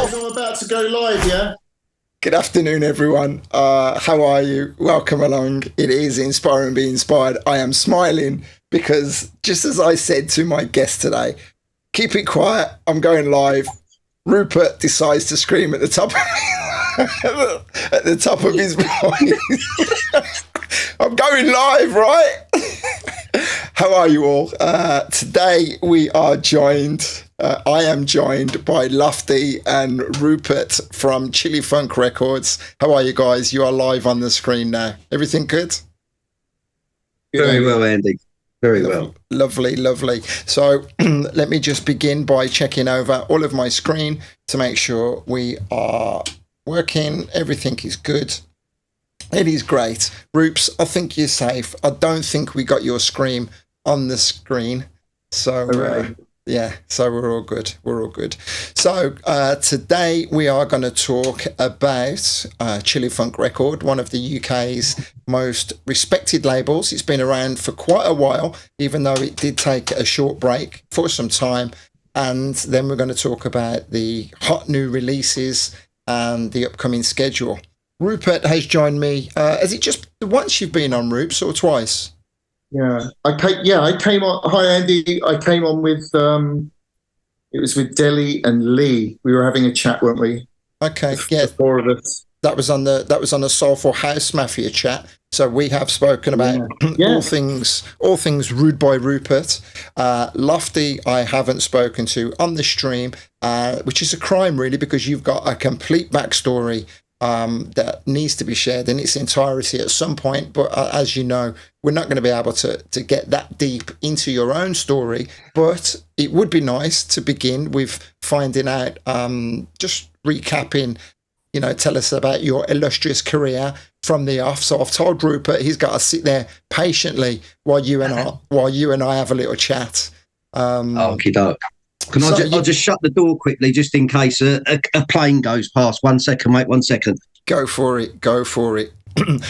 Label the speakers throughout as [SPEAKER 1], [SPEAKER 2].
[SPEAKER 1] guys, I'm about to go live, yeah?
[SPEAKER 2] Good afternoon, everyone. How are you? Welcome along. It is Inspire and Be Inspired. I am smiling because just as I said to my guest today, keep it quiet, I'm going live. Rupert decides to scream at the top at the top of his voice. I'm going live, right? How are you all? Today we are joined, I am joined by Lofty and Rupert from Chillifunk Records. How are you guys? You are live on the screen now. Everything good?
[SPEAKER 3] Very well, Andy. Very well.
[SPEAKER 2] Lovely, lovely. So let me just begin by checking over all of my screen to make sure we are working. Everything is good. It is great. Roops, I think you're safe. I don't think we got your scream on the screen. So, yeah, so we're all good. We're all good. So today we are going to talk about Chillifunk Record, one of the UK's most respected labels. It's been around for quite a while, even though it did take a short break for some time. And then we're going to talk about the hot new releases and the upcoming schedule. Rupert has joined me. Has it just once you've been on, Rupes, or twice?
[SPEAKER 1] Yeah, I came on. Hi, Andy. I came on with it was with Delhi and Lee. We were having a chat, weren't we?
[SPEAKER 2] Okay, yeah.
[SPEAKER 1] The four of us.
[SPEAKER 2] That was on the Soulful House Mafia chat. So we have spoken about all things Rude by Rupert. Lofty, I haven't spoken to on the stream, which is a crime really, because you've got a complete backstory that needs to be shared in its entirety at some point. But as you know, we're not going to be able to get that deep into your own story. But it would be nice to begin with finding out, just recapping, tell us about your illustrious career from the off. So I've told Rupert he's got to sit there patiently while you and I have a little chat.
[SPEAKER 3] Okie doke. I'll just shut the door quickly, just in case a plane goes past. 1 second, mate. 1 second.
[SPEAKER 2] Go for it. Go for it.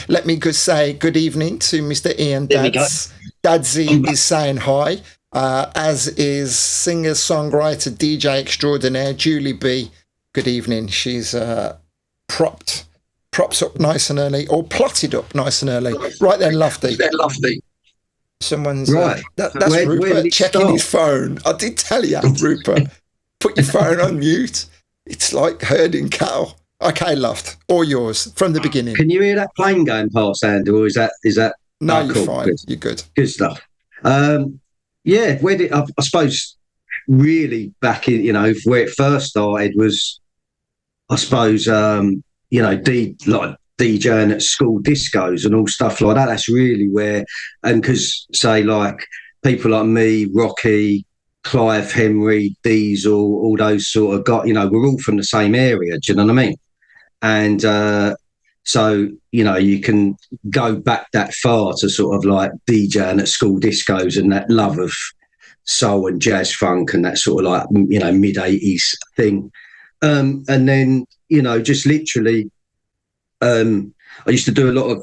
[SPEAKER 2] Let me just say good evening to Mr. Ian Dads. Dadsy is saying hi, as is singer-songwriter, DJ extraordinaire, Julie B. Good evening. She's props up nice and early, or plotted up nice and early. Right then, Lofty. Someone's
[SPEAKER 3] right.
[SPEAKER 2] That's Rupert checking his phone. I did tell you, Rupert, put your phone on mute. It's like herding cattle. Okay, Loft, all yours from the beginning.
[SPEAKER 3] Can you hear that plane going past, Andy, or is that?
[SPEAKER 2] No, you're fine. Good. You're good.
[SPEAKER 3] Good stuff. Yeah, where did I suppose really back in where it first started was, I suppose DJing at school discos and all stuff like that. That's really where, and because say like people like me, Rocky, Clive Henry, Diesel, all those sort of we're all from the same area. Do you know what I mean? And so you can go back that far to sort of like DJing at school discos and that love of soul and jazz funk and that sort of like mid-80s thing. And then just literally. I used to do a lot of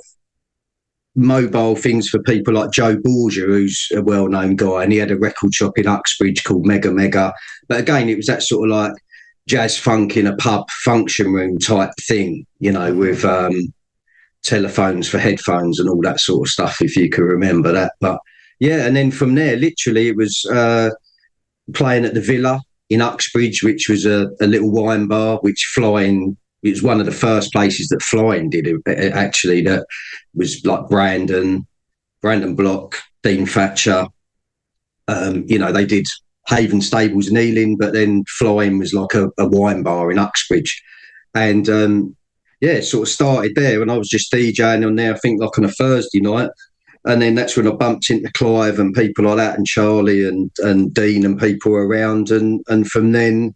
[SPEAKER 3] mobile things for people like Joe Borgia, who's a well-known guy, and he had a record shop in Uxbridge called Mega Mega. But again, it was that sort of like jazz funk in a pub function room type thing, with telephones for headphones and all that sort of stuff, if you can remember that. But yeah, and then from there, literally, it was playing at the Villa in Uxbridge, which was a little wine bar, which Flying. It was one of the first places that Flying did it, actually, that was like Brandon Block, Dean Thatcher. They did Haven Stables and Ealing, but then Flying was like a wine bar in Uxbridge. And sort of started there, and I was just DJing on there, I think like on a Thursday night. And then that's when I bumped into Clive and people like that, and Charlie and Dean and people around. And from then,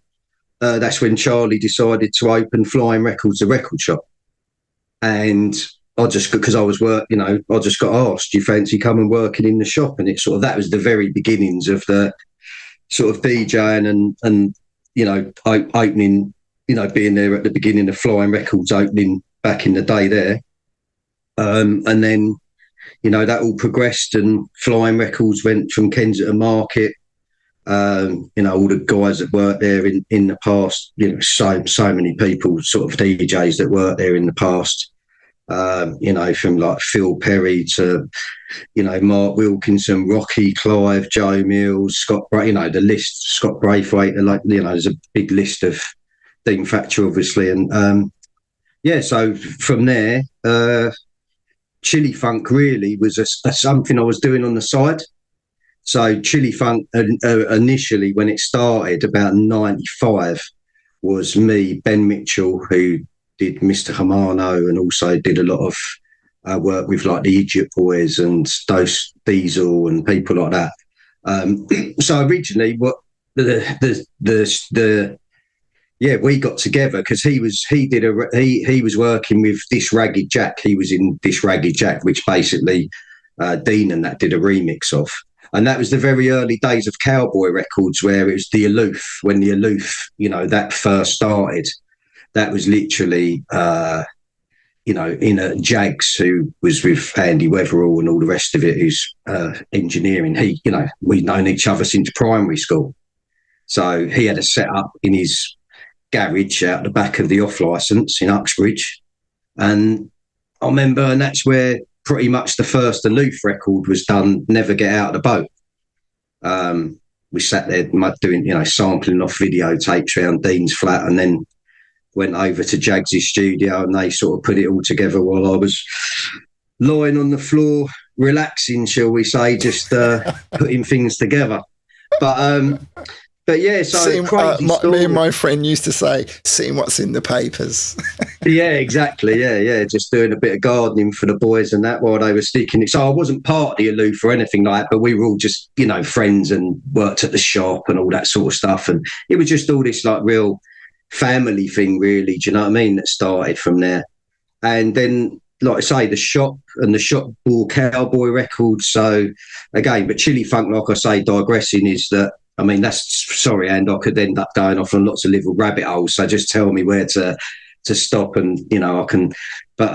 [SPEAKER 3] that's when Charlie decided to open Flying Records, a record shop. And I just, because I was I just got asked, do you fancy coming working in the shop? And it sort of, that was the very beginnings of the sort of DJing and opening, being there at the beginning of Flying Records opening back in the day there. And then, that all progressed, and Flying Records went from Kensington Market All the guys that worked there in the past, so many people, sort of DJs that worked there in the past, from like Phil Perry to, Mark Wilkinson, Rocky, Clive, Joe Mills, Scott, the list, Scott Braithwaite, there's a big list of Dean Thatcher, obviously. And, so from there, Chillifunk really was something I was doing on the side. So Chillifunk initially, when it started about 95, was me, Ben Mitchell, who did Mr. Hamano and also did a lot of work with like the Idiot Boys and Dose Diesel and people like that. So originally, what we got together because he was working with This Ragged Jack. He was in This Ragged Jack, which basically Dean and that did a remix of. And that was the very early days of Cowboy Records, where it was the Aloof. When the Aloof, that first started, that was literally, in Jags, who was with Andy Weatherall and all the rest of it, who's engineering. We'd known each other since primary school. So he had a setup in his garage out the back of the off licence in Uxbridge. And I remember, and that's where pretty much the first Aloof record was done, Never Get Out of the Boat. We sat there doing, sampling off videotapes around Dean's flat, and then went over to Jags' studio and they sort of put it all together while I was lying on the floor, relaxing, shall we say, just putting things together. But yeah, so
[SPEAKER 2] me and my friend used to say, seeing what's in the papers.
[SPEAKER 3] Yeah, exactly. Yeah. Just doing a bit of gardening for the boys and that while they were sticking it. So I wasn't part of the Aloof or anything like that, but we were all just, friends and worked at the shop and all that sort of stuff. And it was just all this like real family thing, really. Do you know what I mean? That started from there. And then, like I say, the shop bore Cowboy Records. So again, but Chillifunk, like I say, digressing, is that, and I could end up going off on lots of little rabbit holes. So just tell me where to stop, and I can. But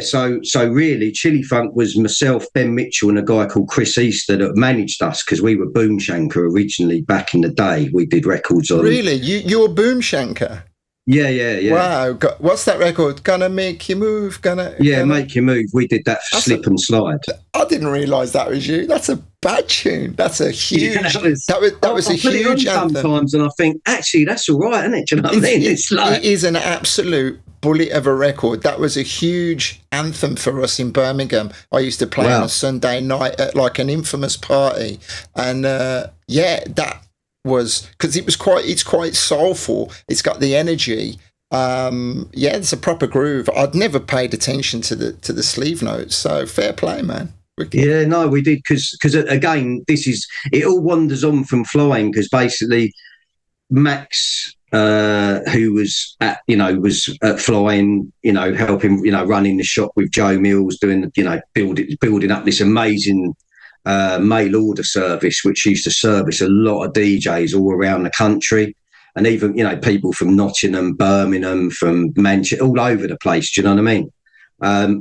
[SPEAKER 3] so really, Chillifunk was myself, Ben Mitchell, and a guy called Chris Easter that managed us, because we were Boom Shanker originally back in the day. We did records on.
[SPEAKER 2] Really, you're Boom Shanker?
[SPEAKER 3] Yeah.
[SPEAKER 2] Wow, what's that record? Gonna Make You Move?
[SPEAKER 3] Make You Move. We did that for Slip and Slide.
[SPEAKER 2] I didn't realise that was you. That's a bad tune. That's a huge. That was a huge anthem.
[SPEAKER 3] Sometimes, and I think actually that's all right, isn't it? Do you know what I mean?
[SPEAKER 2] It is an absolute bullet of a record. That was a huge anthem for us in Birmingham. I used to play on a Sunday night at like an infamous party, and that was because it's quite soulful. It's got the energy. It's a proper groove. I'd never paid attention to the sleeve notes, so fair play, man.
[SPEAKER 3] Yeah, no, we did, because again, it all wanders on from flying, because basically Max, who was at flying, helping, running the shop with Joe Mills, doing, building up this amazing mail order service, which used to service a lot of DJs all around the country, and even people from Nottingham, Birmingham, from Manchester, all over the place. Do you know what I mean?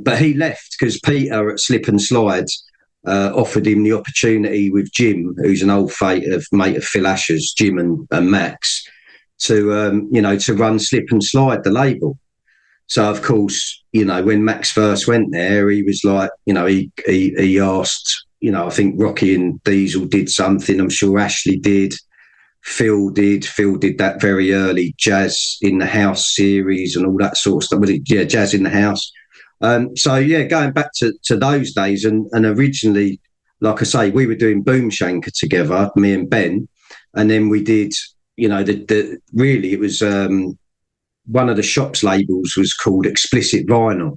[SPEAKER 3] But he left because Peter at Slip and Slides offered him the opportunity with Jim, who's an old mate of Phil Asher's, Jim and Max, to run Slip and Slide, the label. So of course, when Max first went there, he was like, he asked. I think Rocky and Diesel did something. I'm sure Ashley did. Phil did that very early Jazz in the House series and all that sort of stuff. Was it? Yeah, Jazz in the House. Going back to those days, and originally, like I say, we were doing Boom Shanker together, me and Ben, and then we did, it was one of the shop's labels was called Explicit Vinyl,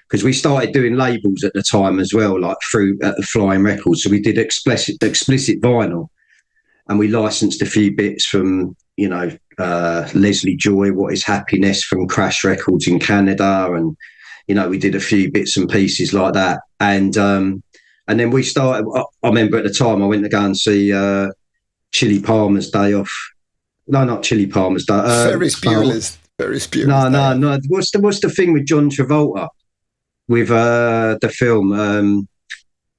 [SPEAKER 3] because we started doing labels at the time as well, like through at the Flying Records. So we did Explicit Vinyl, and we licensed a few bits from, Leslie Joy, What Is Happiness, from Crash Records in Canada, and we did a few bits and pieces like that. And then we started. I remember at the time I went to go and see Chili Palmer's Day Off. No, not Chili Palmer's Day.
[SPEAKER 2] Ferris Bueller's.
[SPEAKER 3] No. What's the thing with John Travolta? With the film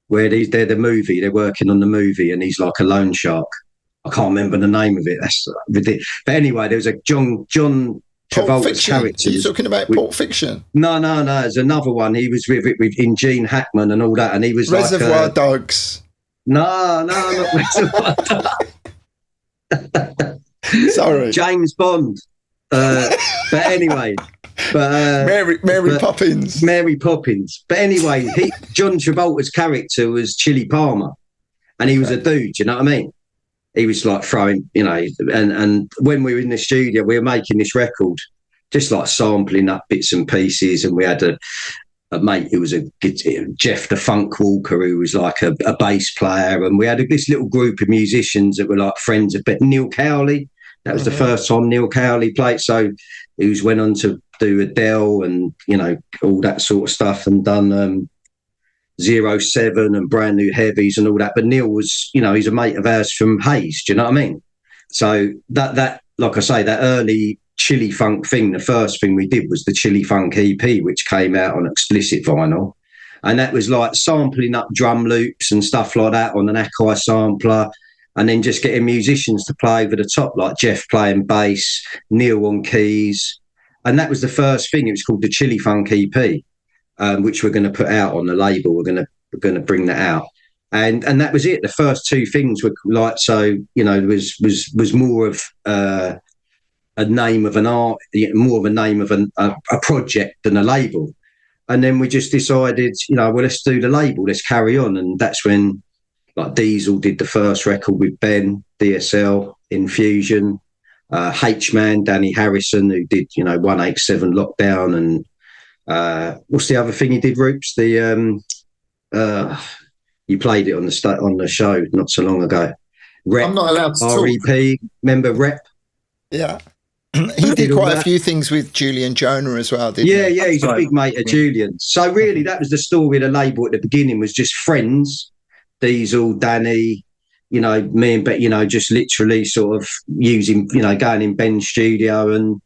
[SPEAKER 3] where they're working on the movie, and he's like a loan shark. I can't remember the name of it. That's ridiculous. But anyway, there was a John
[SPEAKER 2] Pulp
[SPEAKER 3] Travolta's
[SPEAKER 2] Fiction.
[SPEAKER 3] character.
[SPEAKER 2] Are you talking about Pulp Fiction?
[SPEAKER 3] No. There's another one. He was with in Gene Hackman and all that, and he was
[SPEAKER 2] Reservoir Dogs.
[SPEAKER 3] No, not Reservoir Dogs.
[SPEAKER 2] Sorry,
[SPEAKER 3] James Bond. But anyway,
[SPEAKER 2] Mary Poppins.
[SPEAKER 3] Mary Poppins. But anyway, John Travolta's character was Chili Palmer, and he was a dude. You know what I mean? He was like throwing, and when we were in the studio, we were making this record, just like sampling up bits and pieces. And we had a mate who was Jeff the Funk Walker, who was like a bass player. And we had this little group of musicians that were like friends of Neil Cowley. That was the first time Neil Cowley played. So he went on to do Adele and, all that sort of stuff, and done 07 and Brand New Heavies and all that. But Neil was, he's a mate of ours from Hayes. Do you know what I mean? So that like I say, that early Chillifunk thing, the first thing we did was the Chillifunk EP, which came out on explicit vinyl. And that was like sampling up drum loops and stuff like that on an Akai sampler, and then just getting musicians to play over the top, like Jeff playing bass, Neil on keys. And that was the first thing. It was called the Chillifunk EP. Which we're going to put out on the label. We're going to bring that out, and that was it. The first two things were like, so was more of a name of an art, more of a name of a project than a label. And then we just decided, well, let's do the label, let's carry on. And that's when like Diesel did the first record with Ben, DSL, Infusion, H-Man, Danny Harrison, who did 187 Lockdown, and what's the other thing he did, Roops? You played it on the show not so long ago. Rep,
[SPEAKER 1] I'm not allowed to talk.
[SPEAKER 3] REP, remember Rep?
[SPEAKER 2] Yeah. He did quite a few things with Julian Jonah as well, didn't he?
[SPEAKER 3] Yeah, he's a big mate of Julian. So really that was the story of the label at the beginning, was just friends, Diesel, Danny, me and Bet, just literally sort of using, going in Ben's studio and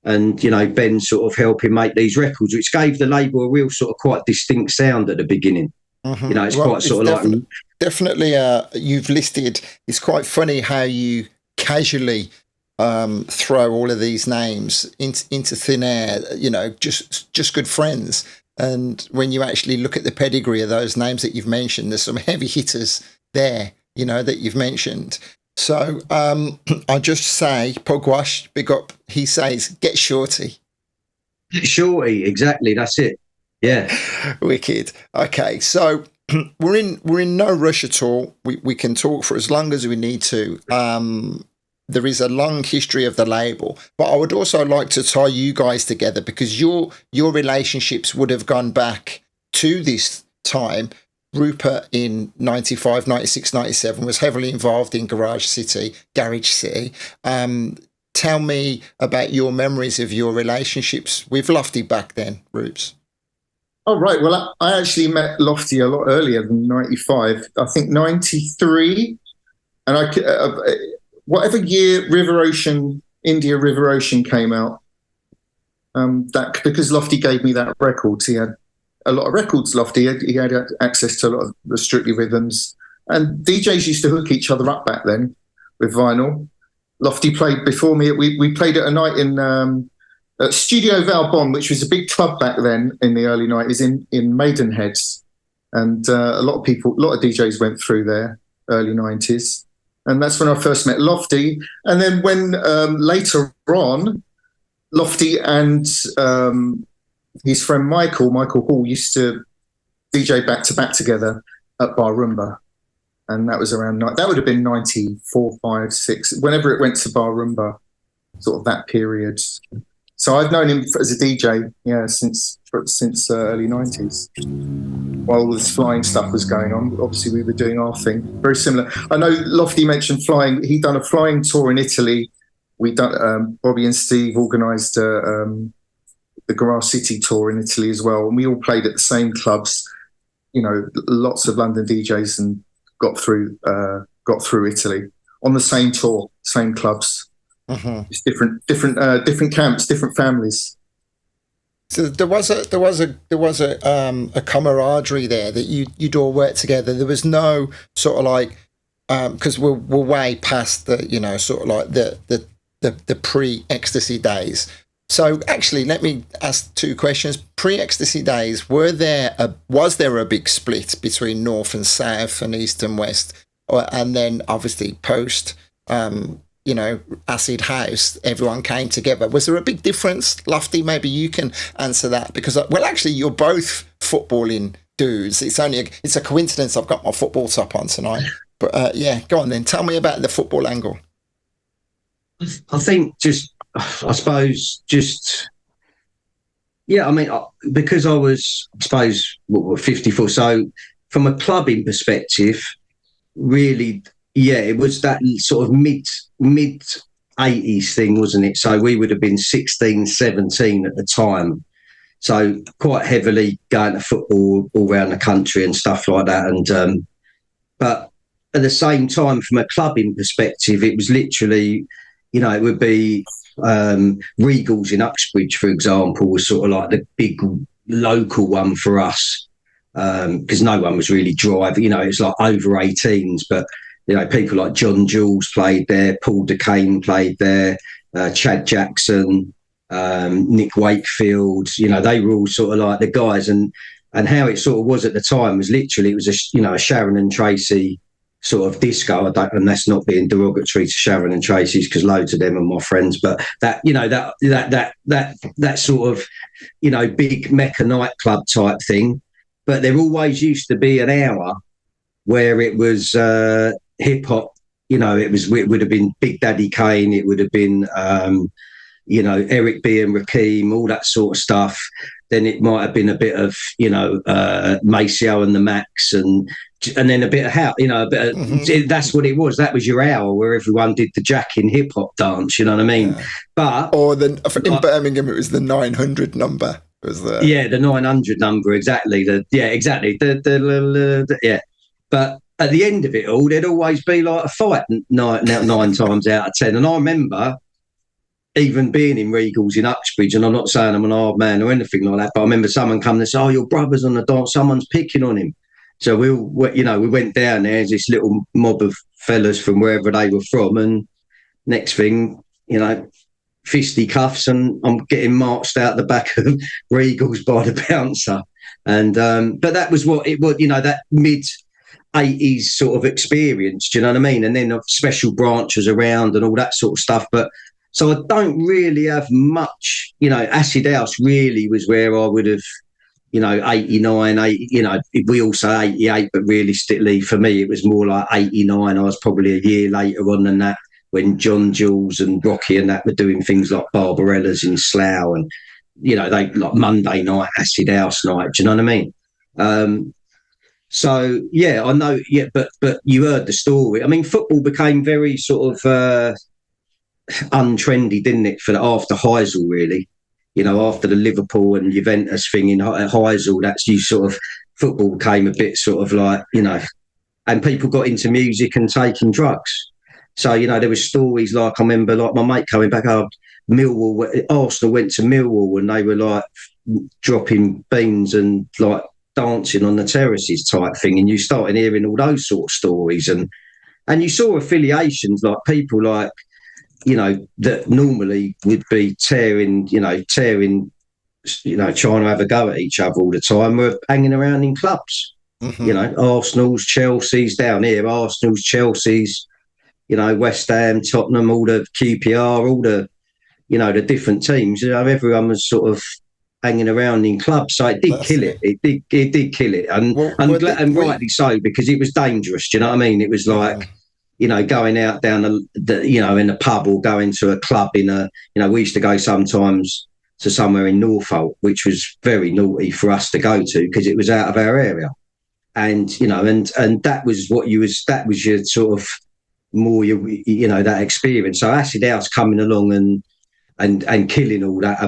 [SPEAKER 3] Ben sort of helping make these records, which gave the label a real sort of quite distinct sound at the beginning. Mm-hmm. It's quite sort of like...
[SPEAKER 2] Definitely, you've listed, it's quite funny how you casually throw all of these names into thin air, just good friends. And when you actually look at the pedigree of those names that you've mentioned, there's some heavy hitters there, that you've mentioned. So I'll just say, Pugwash, big up, he says, get Shorty.
[SPEAKER 3] Shorty, exactly, that's it. Yeah.
[SPEAKER 2] Wicked. Okay, so we're in no rush at all. We can talk for as long as we need to. There is a long history of the label, but I would also like to tie you guys together, because your relationships would have gone back to this time. Rupert in 95, 96, 97 was heavily involved in Garage City. Tell me about your memories of your relationships with Lofty back then, Rupes.
[SPEAKER 1] Oh, right. Well, I actually met Lofty a lot earlier than 95. I think 93. And whatever year India River Ocean came out, that because Lofty gave me that record, he had a lot of records. Lofty, he had access to a lot of the Strictly Rhythms, and DJs used to hook each other up back then with vinyl. Lofty played before me. We played at a night in at Studio Valbonne, which was a big club back then in the early 90s in Maidenheads, and a lot of DJs went through there early 90s, and that's when I first met Lofty. And then when later on, Lofty and his friend Michael Hall used to DJ back to back together at Bar Rumba, and that was around that would have been 94, 5, 6, whenever it went to Bar Rumba, sort of that period. So I've known him as a DJ, since early 90s. While all this flying stuff was going on, obviously we were doing our thing. Very similar. I know Lofty mentioned flying. He'd done a flying tour in Italy. We done Bobby and Steve organised the Garage City tour in Italy as well, and we all played at the same clubs. Lots of London DJs, and got through Italy on the same tour, same clubs. Mm-hmm. Just different camps, different families.
[SPEAKER 2] So there was a camaraderie there that you'd all work together. There was no sort of like because we're way past the, you know, sort of like the pre-ecstasy days. So actually, let me ask two questions. Pre-ecstasy days, was there a big split between north and south and east and west? And then obviously post, you know, acid house, everyone came together. Was there a big difference? Lofty, maybe you can answer that, because, well, actually, you're both footballing dudes. It's a coincidence I've got my football top on tonight. But yeah, go on then. Tell me about the football angle.
[SPEAKER 3] I think yeah, I mean, because I was, I suppose, 54. So from a clubbing perspective, really, yeah, it was that sort of mid 80s thing, wasn't it? So we would have been 16, 17 at the time. So quite heavily going to football all around the country and stuff like that. And but at the same time, from a clubbing perspective, it was literally, you know, it would be Regals in Uxbridge, for example, was sort of like the big local one for us, because no one was really driving. You know, it's like over 18s, but, you know, people like John Jules played there, Paul DeCane played there, Chad Jackson, Nick Wakefield. You know, they were all sort of like the guys. And how it sort of was at the time was literally, it was a Sharon and Tracy sort of disco. And that's not being derogatory to Sharon and Tracy's, because loads of them are my friends. But that, you know, that sort of, you know, big Mecca nightclub type thing. But there always used to be an hour where it was hip hop. You know, it would have been Big Daddy Kane. It would have been, you know, Eric B and Rakim, all that sort of stuff. Then it might have been a bit of, you know, Maceo and the Max, and then a bit of house, you know, a bit of, that's what it was. That was your hour where everyone did the jacking hip hop dance, you know what I mean? Yeah. But
[SPEAKER 2] in Birmingham, it was the 900 number.
[SPEAKER 3] Yeah, the 900 number, exactly. Exactly. Yeah. But at the end of it all, there'd always be like a fight nine times out of 10. And I remember even being in Regals in Uxbridge, and I'm not saying I'm an hard man or anything like that, but I remember someone coming and saying, "Oh, your brother's on the dance, someone's picking on him." So we went down there as this little mob of fellas from wherever they were from, and next thing, you know, fisticuffs, and I'm getting marched out the back of Regals by the bouncer. And but that was what it was, you know, that mid 80s sort of experience, do you know what I mean? And then special branches around and all that sort of stuff. But so I don't really have much, you know, Acid House really was where I would have, you know, 89, 80, you know, we all say 88, but realistically for me, it was more like 89. I was probably a year later on than that, when John Jules and Rocky and that were doing things like Barbarella's in Slough, and, you know, they like Monday night, Acid House night, do you know what I mean? So, yeah, I know, yeah, but you heard the story. I mean, football became very sort of untrendy, didn't it, after Heysel, really? You know, after the Liverpool and Juventus thing in Heysel, that's you sort of, football became a bit sort of like, you know, and people got into music and taking drugs. So, you know, there were stories like, I remember like my mate coming back up, Arsenal went to Millwall and they were like dropping beans and like dancing on the terraces type thing. And you started hearing all those sort of stories. And you saw affiliations, like people like, you know, that normally would be tearing, trying to have a go at each other all the time, were hanging around in clubs. Mm-hmm. You know, Arsenal's, Chelsea's down here, Arsenal's, Chelsea's, you know, West Ham, Tottenham, all the QPR, all the, you know, the different teams. You know, everyone was sort of hanging around in clubs. So it did kill it. It did kill it. And rightly so, because it was dangerous. Do you know what I mean? It was like, you know, going out down the you know, in a pub or going to a club in a, you know, we used to go sometimes to somewhere in Norfolk, which was very naughty for us to go to because it was out of our area. And, you know, and that was that was your sort of more, you know, that experience. So Acid House coming along and killing all that,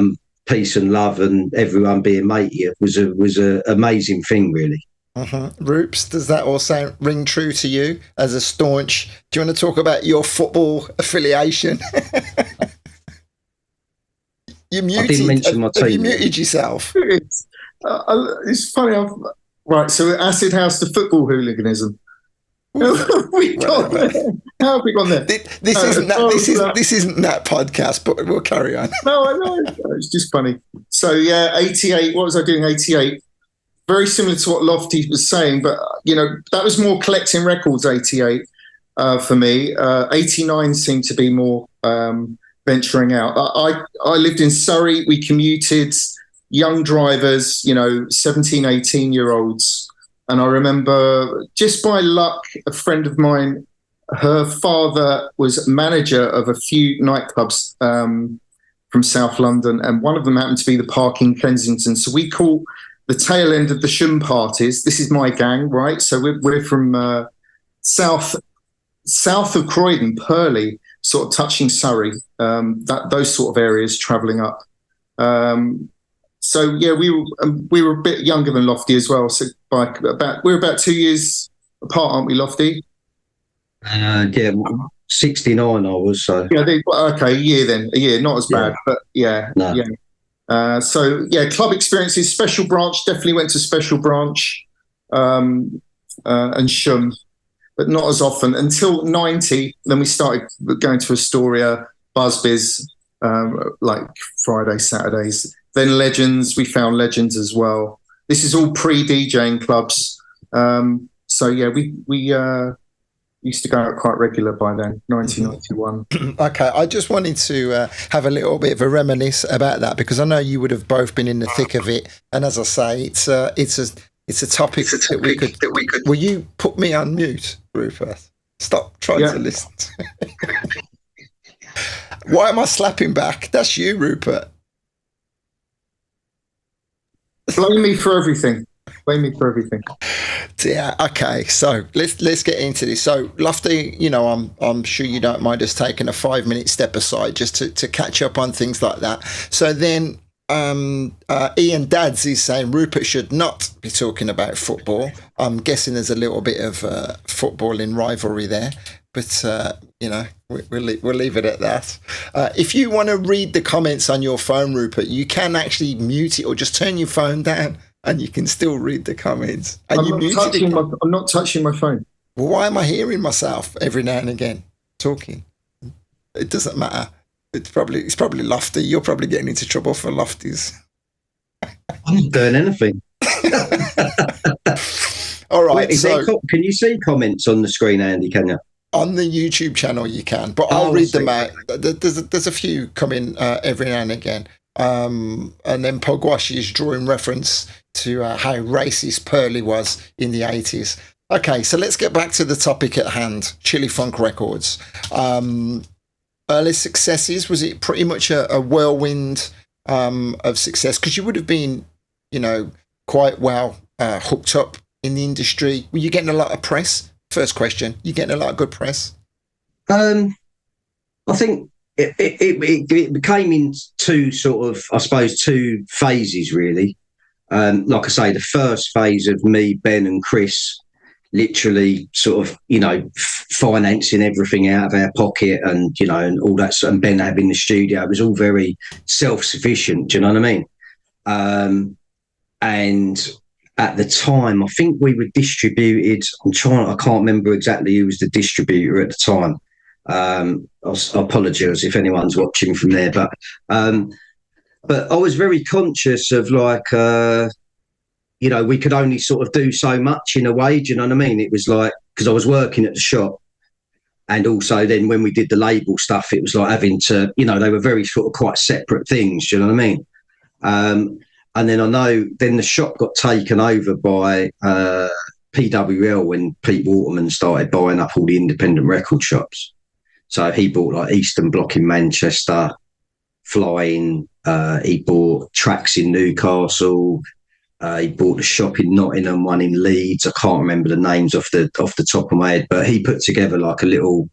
[SPEAKER 3] peace and love and everyone being matey was a amazing thing, really.
[SPEAKER 2] Roops, does that also ring true to you as a staunch? Do you want to talk about your football affiliation? You muted.
[SPEAKER 3] I didn't mention my team.
[SPEAKER 2] Have you muted yourself?
[SPEAKER 1] It's funny. Right, so Acid House to football hooliganism. we got there. How have we gone there?
[SPEAKER 2] This isn't that podcast, but we'll carry on.
[SPEAKER 1] No, I know. It's just funny. So yeah, 88. What was I doing? 88. Very similar to what Lofty was saying, but that was more collecting records. 88 for me. 89 seemed to be more venturing out. I lived in Surrey. We commuted, young drivers, 17, 18-year-olds. And I remember, just by luck, a friend of mine, her father was manager of a few nightclubs from South London, and one of them happened to be the Park in Kensington. So we caught the tail end of the shum parties. This is my gang, right? So we're from south of Croydon, Purley, sort of touching Surrey, those sort of areas, travelling up. So yeah, we were a bit younger than Lofty as well. So we're about 2 years apart, aren't we, Lofty?
[SPEAKER 3] Yeah, 69 I was. So
[SPEAKER 1] yeah, a year, not as bad, but yeah,
[SPEAKER 3] no.
[SPEAKER 1] Yeah. So yeah, club experiences, Special Branch, definitely went to Special Branch, and Shum, but not as often until 90. Then we started going to Astoria, Busby's, like Friday, Saturdays. Then Legends, we found Legends as well. This is all pre-DJing clubs. So yeah, we used to go out quite regular by then, 1991.
[SPEAKER 2] Okay, I just wanted to have a little bit of a reminisce about that, because I know you would have both been in the thick of it. And as I say, it's a topic that we could. Will you put me on mute, Rupert? Stop trying to listen. Why am I slapping back? That's you, Rupert.
[SPEAKER 1] Blame me for everything.
[SPEAKER 2] Yeah. Okay. So let's get into this. So Lofty, I'm sure you don't mind us taking a 5-minute step aside just to catch up on things like that. So then, Ian Dads is saying Rupert should not be talking about football. I'm guessing there's a little bit of footballing rivalry there, but we'll leave it at that. If you want to read the comments on your phone, Rupert, you can actually mute it or just turn your phone down, and you can still read the comments.
[SPEAKER 1] I'm not touching my phone.
[SPEAKER 2] Well, why am I hearing myself every now and again talking? It doesn't matter. It's probably Lofty. You're probably getting into trouble for Lofties.
[SPEAKER 3] I'm not doing anything.
[SPEAKER 2] All right.
[SPEAKER 3] Wait, can you see comments on the screen, Andy? Can you?
[SPEAKER 2] On the YouTube channel, you can, but I'll read them out. There's a few coming every now and again. And then Pogwashi is drawing reference to how racist Purley was in the 80s. Okay, so let's get back to the topic at hand, Chillifunk Records. Early successes, was it pretty much a whirlwind of success? Because you would have been, quite well hooked up in the industry. Were you getting a lot of press? First question, you getting a lot of good press?
[SPEAKER 3] I think it became in two phases, really. Like I say, the first phase of me, Ben and Chris literally sort of, financing everything out of our pocket and, and all that, and Ben having the studio, it was all very self-sufficient, do you know what I mean? And at the time, I think we were distributed, I can't remember exactly who was the distributor at the time. I apologise if anyone's watching from there, but I was very conscious of we could only sort of do so much in a way, do you know what I mean? It was like, because I was working at the shop, and also then when we did the label stuff, it was like having to, they were very sort of quite separate things, do you know what I mean? And then I know then the shop got taken over by PWL when Pete Waterman started buying up all the independent record shops. So he bought like Eastern Bloc in Manchester, Flying, he bought Tracks in Newcastle, he bought a shop in Nottingham, one in Leeds. I can't remember the names off the top of my head, but he put together like a little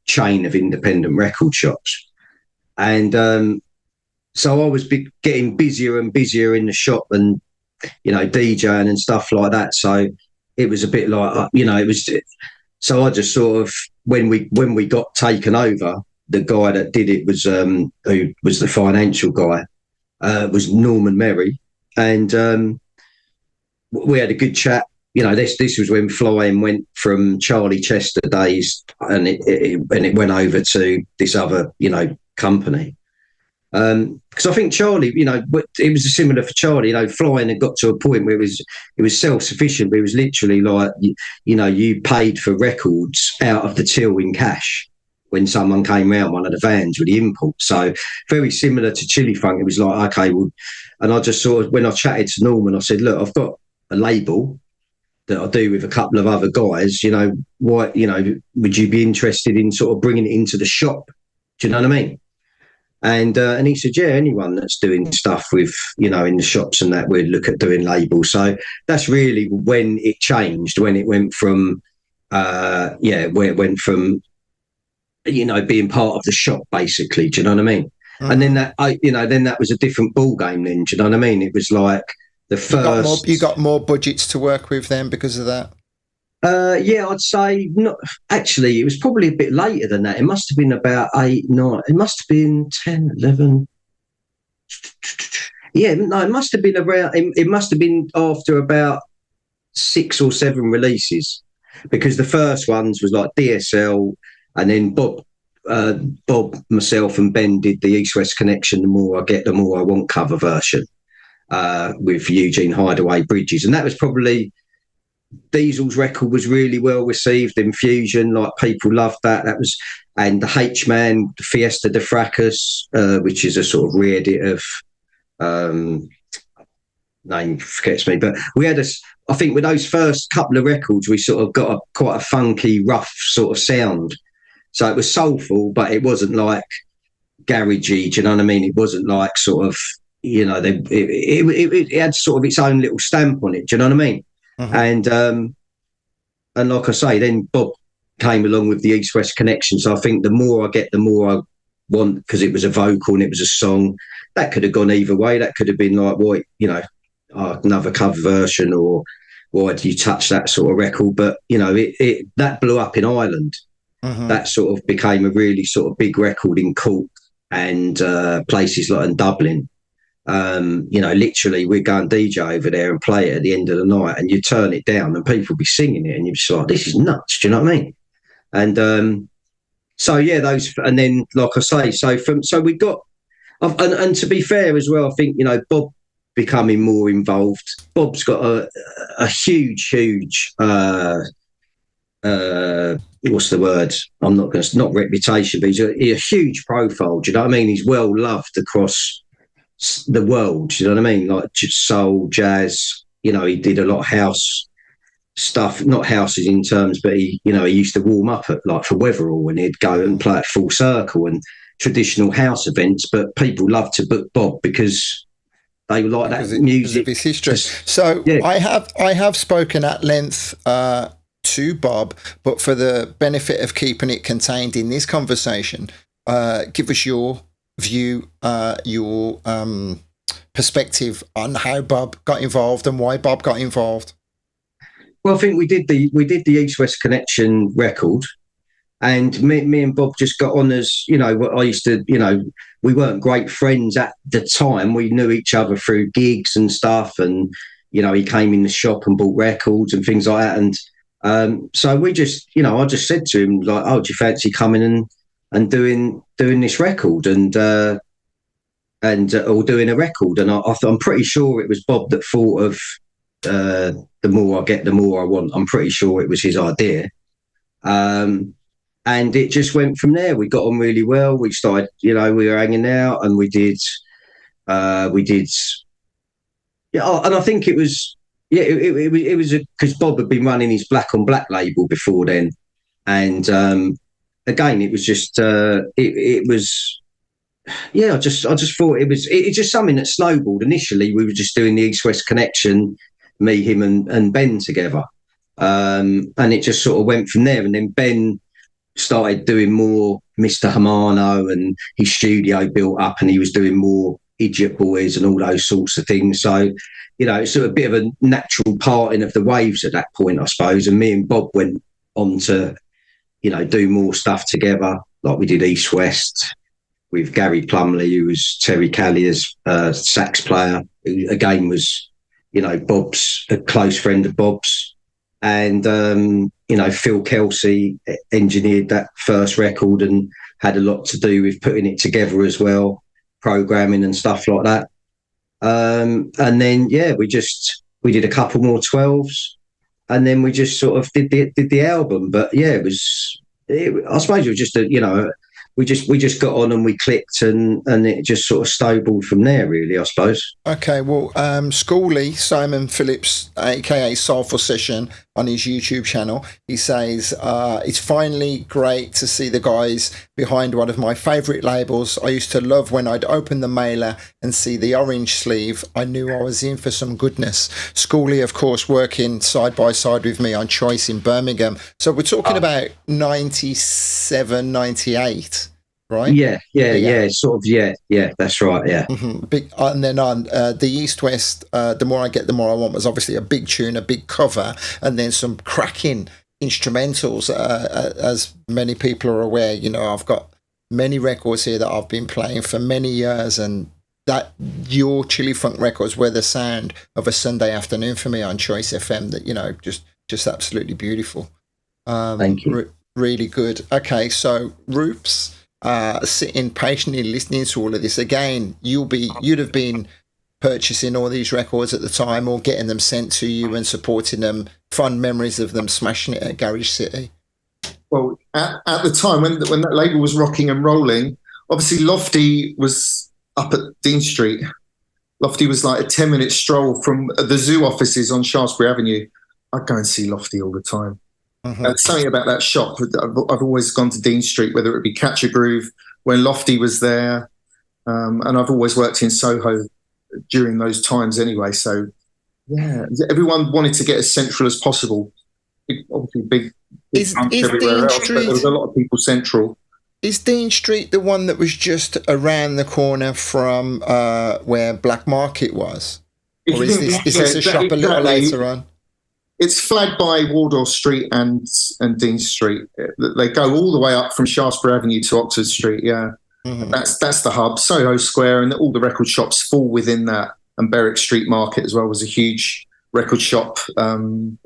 [SPEAKER 3] chain of independent record shops. And so I was getting busier and busier in the shop and, DJing and stuff like that. So it was a bit like, it was. So I just sort of, when we got taken over, the guy that did it was who was the financial guy, was Norman Merry, and we had a good chat. this was when Flying went from Charlie Chester days, and it went over to this other, company. Because I think Charlie, it was similar for Charlie. Flying had got to a point where it was self-sufficient, but it was literally like, you paid for records out of the till in cash when someone came round one of the vans with the import. So very similar to Chillifunk. It was like, okay, well, and I just sort of, when I chatted to Norman, I said, look, I've got a label that I do with a couple of other guys. Would you be interested in sort of bringing it into the shop? Do you know what I mean? And he said, yeah, anyone that's doing stuff with, in the shops and that, we'd look at doing labels. So that's really when it changed, when it went from, where it went from, being part of the shop, basically. Do you know what I mean? Mm-hmm. And then that was a different ball game then. Do you know what I mean? It was like the first...
[SPEAKER 2] You got more budgets to work with then because of that?
[SPEAKER 3] I'd say not. Actually, it was probably a bit later than that. It must have been about 8, 9. It must have been 10, 11. Yeah, no, it must have been around. It must have been after about 6 or 7 releases, because the first ones was like DSL, and then Bob, myself, and Ben did the East West Connection. The More I Get, the More I Want cover version with Eugene Hideaway Bridges, and that was probably. Diesel's record was really well received in Fusion, like people loved that. That was, and the H-Man, Fiesta de Fracas, which is a sort of re-edit of name forgets me, but we had I think with those first couple of records, we sort of got quite a funky, rough sort of sound. So it was soulful, but it wasn't like garagey. Do you know what I mean? It wasn't like sort of, it had sort of its own little stamp on it. Do you know what I mean? Mm-hmm. And like I say, then Bob came along with the East West Connection. So I think the more I get, the more I want, because it was a vocal and it was a song. That could have gone either way. That could have been like, well, another cover version, or why do you touch that sort of record? But that blew up in Ireland. Mm-hmm. That sort of became a really sort of big record in Cork and places like in Dublin. Literally we'd go and DJ over there and play it at the end of the night, and you turn it down and people would be singing it, and you'd be just like, this is nuts. Do you know what I mean? And those, and then like I say, so we got, and to be fair as well, I think Bob becoming more involved. Bob's got a huge what's the word? I'm not going to, not reputation, but he's a huge profile. Do you know what I mean? He's well loved across the world. Do you know what I mean? Like soul, jazz. He did a lot of house stuff, not houses in terms, but he used to warm up at like for Weatherall, and he'd go and play at Full Circle and traditional house events. But people love to book Bob because they like that music.
[SPEAKER 2] Because of his history. So yeah. I have spoken at length to Bob, but for the benefit of keeping it contained in this conversation, give us your view, your perspective on how Bob got involved and why Bob got involved.
[SPEAKER 3] Well, I think we did the East West Connection record, and me and Bob just got on as, I used to, we weren't great friends at the time. We knew each other through gigs and stuff, and he came in the shop and bought records and things like that. And so we just, I just said to him like, "Oh, do you fancy coming and doing this record and or doing a record?" And I'm pretty sure it was Bob that thought of The More I Get, the More I Want. I'm pretty sure it was his idea. And it just went from there. We got on really well. We started, we were hanging out, and we did. Yeah, and I think it was. Yeah, it was because Bob had been running his Black on Black label before then, and again, it was just it was. Yeah, I just thought it's just something that snowballed. Initially, we were just doing the East West Connection, me, him, and Ben together, and it just sort of went from there. And then Ben started doing more Mr. Hamano, and his studio built up, and he was doing more Idiot Boys and all those sorts of things. So, it's sort of a bit of a natural parting of the waves at that point, I suppose. And me and Bob went on to, do more stuff together. Like we did East West with Gary Plumley, who was Terry Callier's sax player, who again was, Bob's, a close friend of Bob's. and Phil Kelsey engineered that first record and had a lot to do with putting it together as well, programming and stuff like that. And then we did a couple more 12s, and then we just sort of did the album. But yeah, I suppose it was just we just got on and we clicked, and it just sort of snowballed from there, really, I suppose.
[SPEAKER 2] Okay, well, Schoolie, Simon Phillips, aka Soulful Session, on his YouTube channel, he says, it's finally great to see the guys behind one of my favourite labels. I used to love when I'd open the mailer and see the orange sleeve. I knew I was in for some goodness. Schoolie, of course, working side by side with me on Choice in Birmingham. So we're talking about 97, 98. Right?
[SPEAKER 3] Yeah, sort of, yeah, that's right, yeah.
[SPEAKER 2] Mm-hmm. Big, and then on the East West, The More I Get, The More I Want was obviously a big tune, a big cover, and then some cracking instrumentals. As many people are aware, I've got many records here that I've been playing for many years, and that your Chillifunk Records were the sound of a Sunday afternoon for me on Choice FM. That just absolutely beautiful.
[SPEAKER 3] Thank you.
[SPEAKER 2] Really good. Okay, so Roops. Sitting patiently listening to all of this again, you'd have been purchasing all these records at the time, or getting them sent to you and supporting them. Fond memories of them smashing it at Garage City.
[SPEAKER 1] Well, at the time when that label was rocking and rolling, obviously Lofty was up at Dean Street. Lofty was like a 10-minute stroll from the zoo offices on Shaftesbury Avenue. I'd go and see Lofty all the time. Mm-hmm. Something about that shop. I've always gone to Dean Street, whether it be Catch a Groove when Lofty was there, and I've always worked in Soho during those times anyway. So yeah, everyone wanted to get as central as possible. Obviously, big
[SPEAKER 2] is
[SPEAKER 1] everywhere
[SPEAKER 2] Dean
[SPEAKER 1] else,
[SPEAKER 2] Street,
[SPEAKER 1] but there was a lot of people central.
[SPEAKER 2] Is Dean Street the one that was just around the corner from where Black Market was, or is this a shop a little later on?
[SPEAKER 1] It's flagged by Wardour Street and Dean Street. They go all the way up from Shaftesbury Avenue to Oxford Street. Yeah, mm-hmm. That's the hub. Soho Square, and all the record shops fall within that. And Berwick Street Market as well was a huge record shop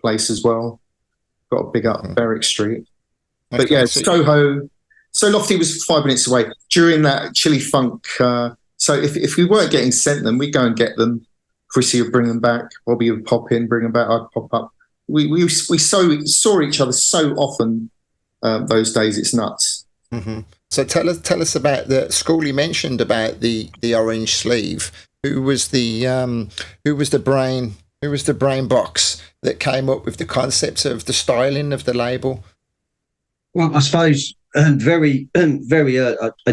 [SPEAKER 1] place as well. Got a big up Berwick Street. But yeah, Soho. So Lofty was 5 minutes away during that Chillifunk. So if we weren't getting sent them, we'd go and get them. Chrissy would bring them back. Bobby would pop in, bring them back. I'd pop up. We saw each other so often those days. It's nuts.
[SPEAKER 2] Mm-hmm. So tell us about the Schoolie mentioned about the orange sleeve. Who was the brain box that came up with the concept of the styling of the label?
[SPEAKER 3] Well, I suppose very. And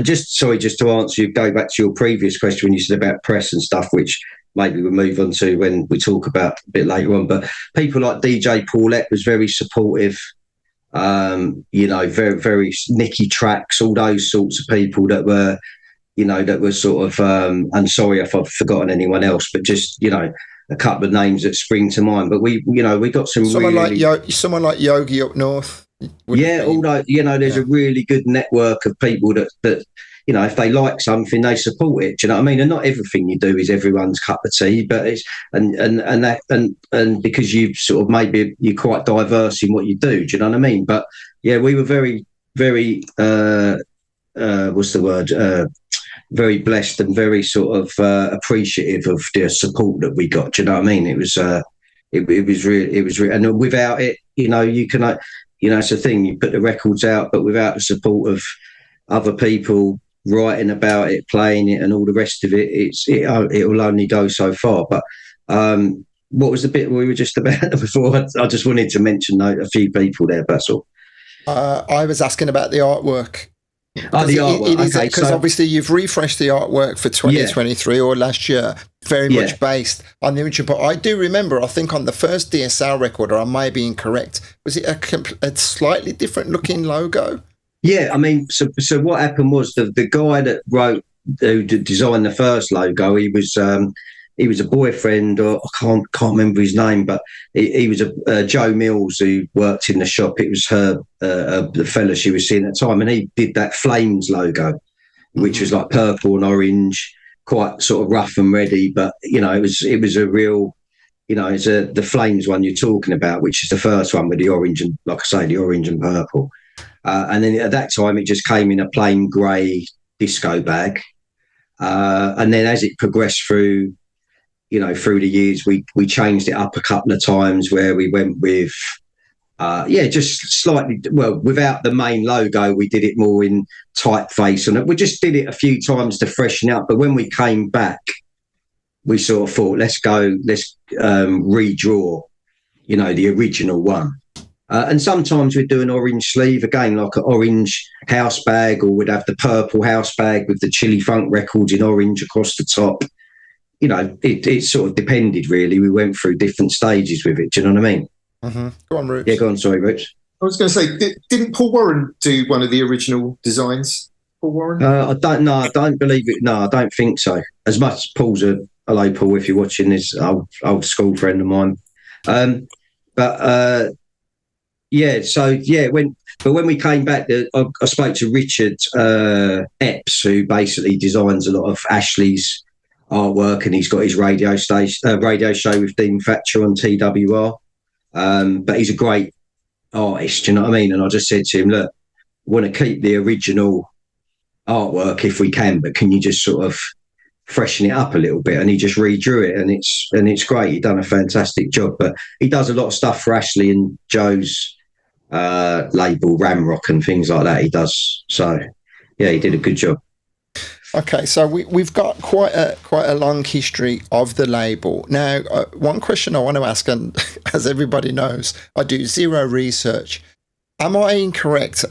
[SPEAKER 3] just to answer you, go back to your previous question when you said about press and stuff, which maybe we'll move on to when we talk about a bit later on. But people like DJ Paulette was very supportive. Very, very Nicky Tracks, all those sorts of people that were sort of. And sorry if I've forgotten anyone else, but just a couple of names that spring to mind. But we got someone
[SPEAKER 2] like Yogi up north.
[SPEAKER 3] Yeah, although there's a really good network of people that if they like something, they support it. Do you know what I mean? And not everything you do is everyone's cup of tea, but it's and because you sort of maybe you're quite diverse in what you do. Do you know what I mean? But yeah, we were very, very very blessed and very sort of appreciative of the support that we got. Do you know what I mean? It was really, and without it, you can. It's a thing. You put the records out, but without the support of other people writing about it, playing it, and all the rest of it, it will only go so far. But what was the bit we were just about before? I just wanted to mention a few people there. That's all.
[SPEAKER 2] I was asking about the artwork.
[SPEAKER 3] Oh, the artwork.
[SPEAKER 2] Because obviously you've refreshed the artwork for 2023 or last year, very much based on the original. But I do remember, I think on the first DSL record, or I may be incorrect, was it a slightly different looking logo?
[SPEAKER 3] Yeah, I mean, so what happened was the guy that who designed the first logo, he was a boyfriend, or I can't remember his name, but he was a Joe Mills who worked in the shop. It was her, the fella she was seeing at the time, and he did that Flames logo, which was like purple and orange, quite sort of rough and ready. But it was a real you know, it's the Flames one you're talking about, which is the first one with the orange and, like I say, the orange and purple. And then at that time, it just came in a plain grey disco bag. And then as it progressed through, you know, through the years, we changed it up a couple of times where we went with, just slightly, well, without the main logo, we did it more in typeface. And we just did it a few times to freshen up. But when we came back, we sort of thought, let's redraw, you know, the original one. And sometimes we'd do an orange sleeve, again, like an orange house bag, or we'd have the purple house bag with the Chillifunk Records in orange across the top. You know, it sort of depended, really. We went through different stages with it. Do you know what I mean?
[SPEAKER 2] Mm-hmm. Go on, Roots.
[SPEAKER 3] Yeah, go on. Sorry, Roots.
[SPEAKER 1] I was going to say, didn't Paul Warren do one of the original designs? Paul Warren?
[SPEAKER 3] I don't know. I don't believe it. No, I don't think so. As much as Paul's hello, Paul, if you're watching this, old school friend of mine. When we came back, I spoke to Richard Epps, who basically designs a lot of Ashley's artwork, and he's got his radio show with Dean Thatcher on TWR. But he's a great artist, you know what I mean? And I just said to him, look, I want to keep the original artwork if we can, but can you just sort of freshen it up a little bit? And he just redrew it, and it's great. He done a fantastic job. But he does a lot of stuff for Ashley and Joe's label Ramrock and things like that. He does. So yeah, he did a good job.
[SPEAKER 2] Okay, so we've got quite a long history of the label. Now, one question I want to ask, and as everybody knows, I do zero research. Am I incorrect?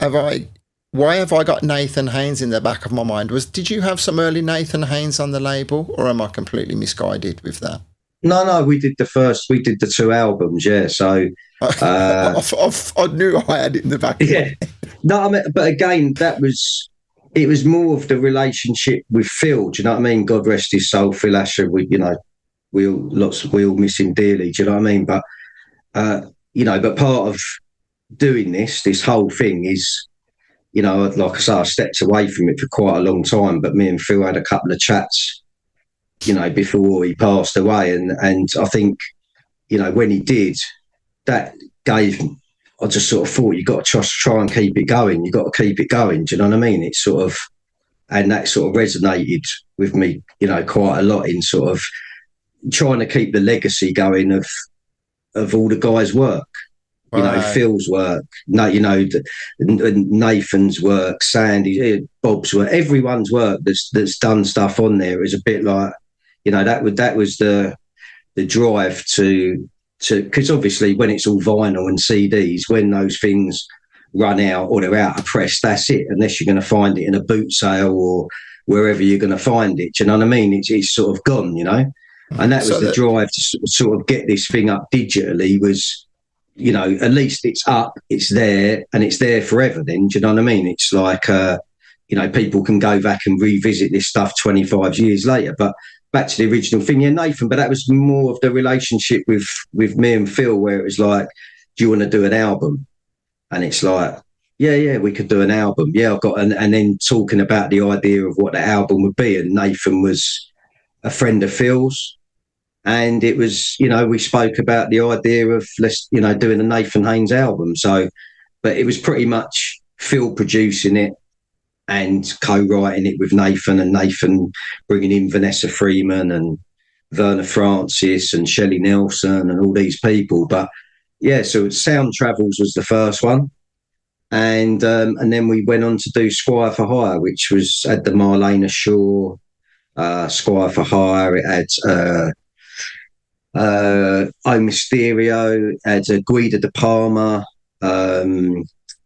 [SPEAKER 2] Why have I got Nathan Haynes in the back of my mind? Did you have some early Nathan Haynes on the label, or am I completely misguided with that?
[SPEAKER 3] No, we did the 2 albums, yeah. So
[SPEAKER 2] I knew I had it in the back.
[SPEAKER 3] Yeah, no, I mean, but again, it was more of the relationship with Phil. Do you know what I mean? God rest his soul, Phil Asher. We all miss him dearly. Do you know what I mean? But but part of doing this whole thing is, you know, like I say, I stepped away from it for quite a long time. But me and Phil had a couple of chats, you know, before he passed away, and I think, you know, when he did, that gave. I just sort of thought, you got to try and keep it going. You got to keep it going. Do you know what I mean? It's sort of, and that sort of resonated with me, you know, quite a lot in sort of trying to keep the legacy going of all the guys' work. You know, Phil's work, you know, Nathan's work, Sandy, Bob's work, everyone's work that's done stuff on there is a bit like, you know, that was the drive to because obviously when it's all vinyl and CDs, when those things run out or they're out of press, that's it, unless you're going to find it in a boot sale or wherever you're going to find it. Do you know what I mean? It's sort of gone, you know. And that was the drive to sort of get this thing up digitally was, you know, at least it's up, it's there, and it's there forever then. Do you know what I mean? It's like, you know, people can go back and revisit this stuff 25 years later. But back to the original thing, yeah, Nathan, but that was more of the relationship with me and Phil, where it was like, do you want to do an album? And it's like, yeah, we could do an album. Yeah, I've got, and then talking about the idea of what the album would be. And Nathan was a friend of Phil's. And it was, you know, we spoke about the idea of, doing a Nathan Haynes album. So, but it was pretty much Phil producing it and co-writing it with Nathan, and Nathan bringing in Vanessa Freeman and Verna Francis and Shelley Nelson and all these people. But yeah, so Sound Travels was the first one. And then we went on to do Squire for Hire, which had the Marlena Shaw, Squire for Hire. It had O Mysterio, it had Guida De Palma.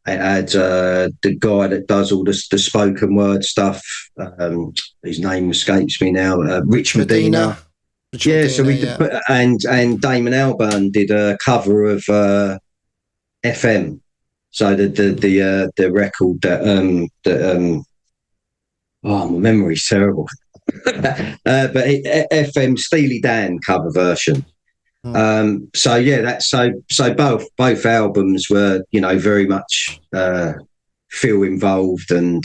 [SPEAKER 3] It had the guy that does all the spoken word stuff. His name escapes me now. Rich Medina. So we did, and Damon Albarn did a cover of FM. So the record that my memory's terrible. But FM Steely Dan cover version. So both albums were, you know, very much Phil involved, and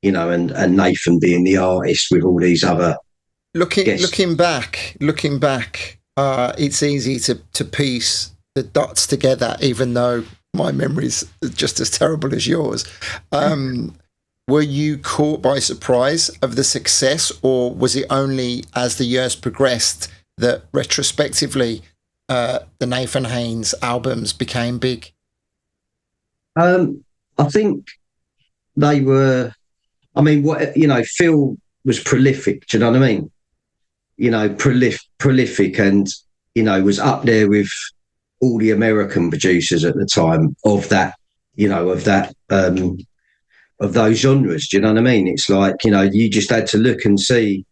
[SPEAKER 3] you know, and Nathan being the artist with all these other
[SPEAKER 2] looking back, it's easy to piece the dots together, even though my memory's just as terrible as yours. Were you caught by surprise of the success, or was it only as the years progressed that retrospectively the Nathan Haynes albums became big?
[SPEAKER 3] I think they were. I mean, Phil was prolific. Do you know what I mean? Prolific, and was up there with all the American producers at the time of that. Of those genres. Do you know what I mean? It's like you just had to look and see.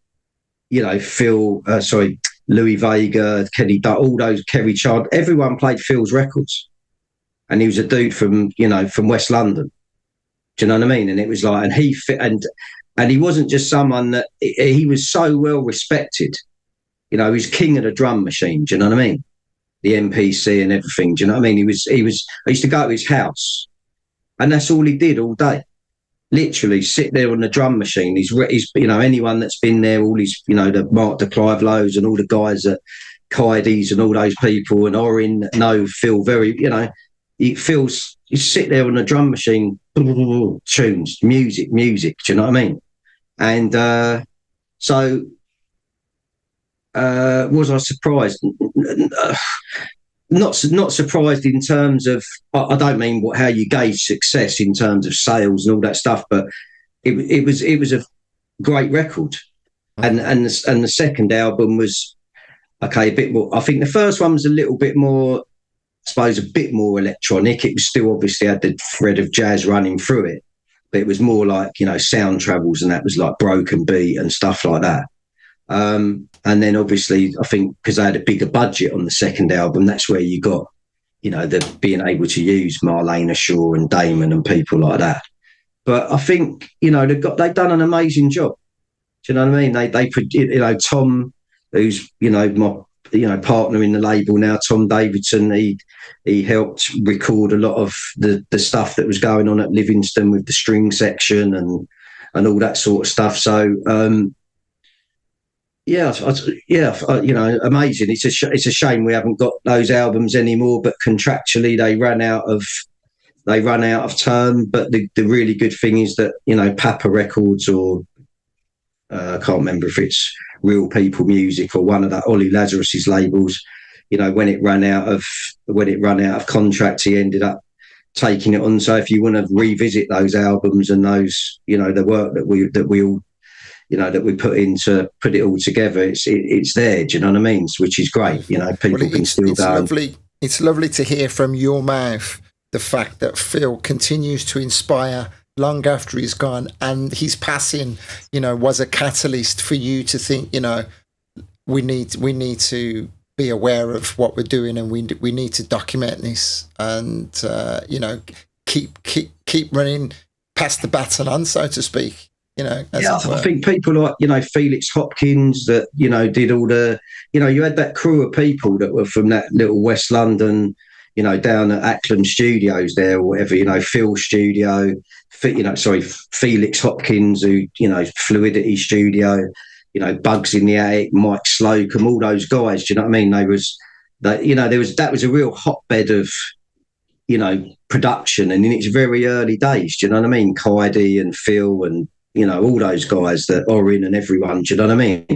[SPEAKER 3] Louis Vega, Kenny, all those Kerry Child. Everyone played Phil's records, and he was a dude from West London. Do you know what I mean? And it was like, and he fit, and he wasn't just someone that he was so well respected. He was king of the drum machine. Do you know what I mean? The MPC and everything. Do you know what I mean? He was. I used to go to his house, and that's all he did all day. Literally sit there on the drum machine. He's anyone that's been there, all these the Mark de Clive Lows and all the guys at Kaides and all those people and Orin know Phil very. He feels you sit there on the drum machine, tunes, music. Do you know what I mean? And was I surprised? Not surprised in terms of. I don't mean how you gauge success in terms of sales and all that stuff, but it was a great record, and the second album was okay, a bit more. I think the first one was a little bit more. I suppose a bit more electronic. It was still obviously had the thread of jazz running through it, but it was more like sound travels, and that was like broken beat and stuff like that. And then obviously I think because they had a bigger budget on the second album, that's where you got the being able to use Marlena Shaw and Damon and people like that. But I think they've done an amazing job. Do you know what I mean? They Tom, who's my partner in the label now, Tom Davidson, he helped record a lot of the stuff that was going on at Livingston with the string section and all that sort of stuff. So amazing. It's a shame we haven't got those albums anymore, but contractually they run out of term. But the really good thing is that Papa Records or I can't remember if it's Real People Music or one of that Ollie Lazarus's labels. When it ran out of contract, he ended up taking it on. So if you want to revisit those albums and those the work that we all that we put in to put it all together, it's there. Do you know what I mean? Which is great. People can still go.
[SPEAKER 2] Lovely. It's lovely to hear from your mouth the fact that Phil continues to inspire long after he's gone, and his passing, was a catalyst for you to think, we need to be aware of what we're doing, and we need to document this, and keep running past the baton on, so to speak. I
[SPEAKER 3] think people like Felix Hopkins that did all the you had that crew of people that were from that little West London down at Acklam Studios there or whatever Phil Studio, Felix Hopkins who Fluidity Studio, Bugs in the Attic, Mike Slocum, all those guys. Do you know what I mean? That was a real hotbed of production, and in its very early days. Do you know what I mean? Kaidi and Phil and all those guys, that Orin and everyone. Do you know what I mean?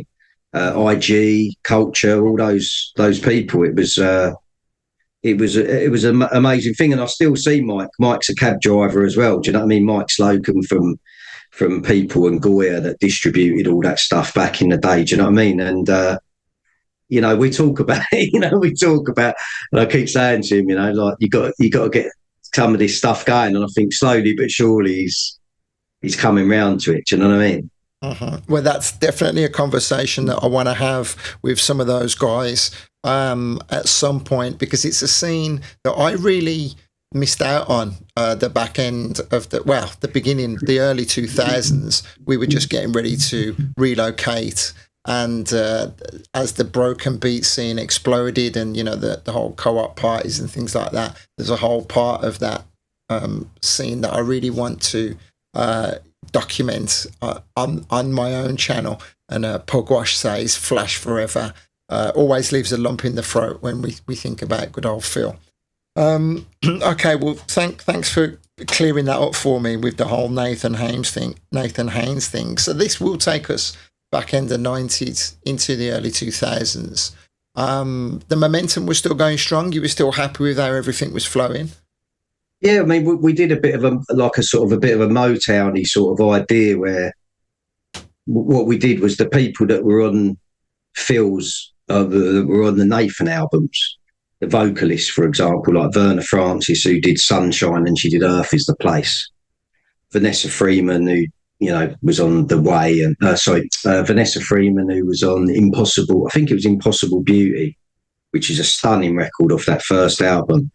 [SPEAKER 3] IG, Culture, all those people. It was an amazing thing, and I still see Mike. Mike's a cab driver as well. Do you know what I mean? Mike Slocum from People and Goya that distributed all that stuff back in the day. Do you know what I mean? And we talk about and I keep saying to him, like you got to get some of this stuff going, and I think slowly but surely he's coming round to it. Do you know what I mean?
[SPEAKER 2] Uh-huh. Well, that's definitely a conversation that I want to have with some of those guys at some point, because it's a scene that I really missed out on the back end of the beginning, the early 2000s. We were just getting ready to relocate, and as the broken beat scene exploded, and the whole co-op parties and things like that, there's a whole part of that scene that I really want to document on my own channel. And Pugwash says flash forever, always leaves a lump in the throat when we think about good old Phil. Okay, well, thanks for clearing that up for me with the whole Nathan Haynes thing. So this will take us back in the 90s into the early 2000s. The momentum was still going strong. You were still happy with how everything was flowing.
[SPEAKER 3] Yeah, I mean, we did a bit of a Motowny sort of idea where what we did was the people that were on Phil's, that were on the Nathan albums, the vocalists, for example, like Verna Francis, who did Sunshine and she did Earth is the Place. Vanessa Freeman, who, was on The Way, and Vanessa Freeman, who was on Impossible, I think it was Impossible Beauty, which is a stunning record off that first album.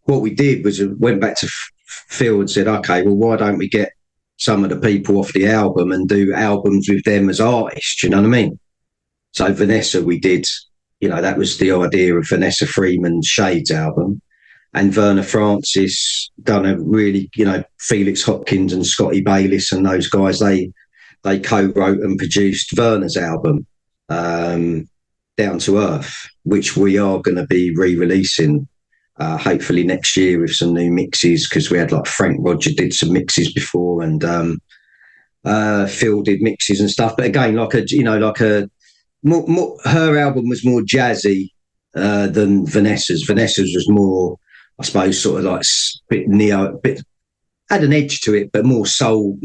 [SPEAKER 3] What we did was went back to Phil and said, okay, well, why don't we get some of the people off the album and do albums with them as artists? You know what I mean? So Vanessa, we did, that was the idea of Vanessa Freeman's Shades album. And Verna Francis done a really, Felix Hopkins and Scotty Bayliss and those guys, they co-wrote and produced Verna's album, Down to Earth, which we are going to be re-releasing hopefully next year with some new mixes, because we had like Frank Roger did some mixes before, and Phil did mixes and stuff. But again, her album was more jazzy than Vanessa's. Vanessa's was more, I suppose, sort of like had an edge to it, but more soul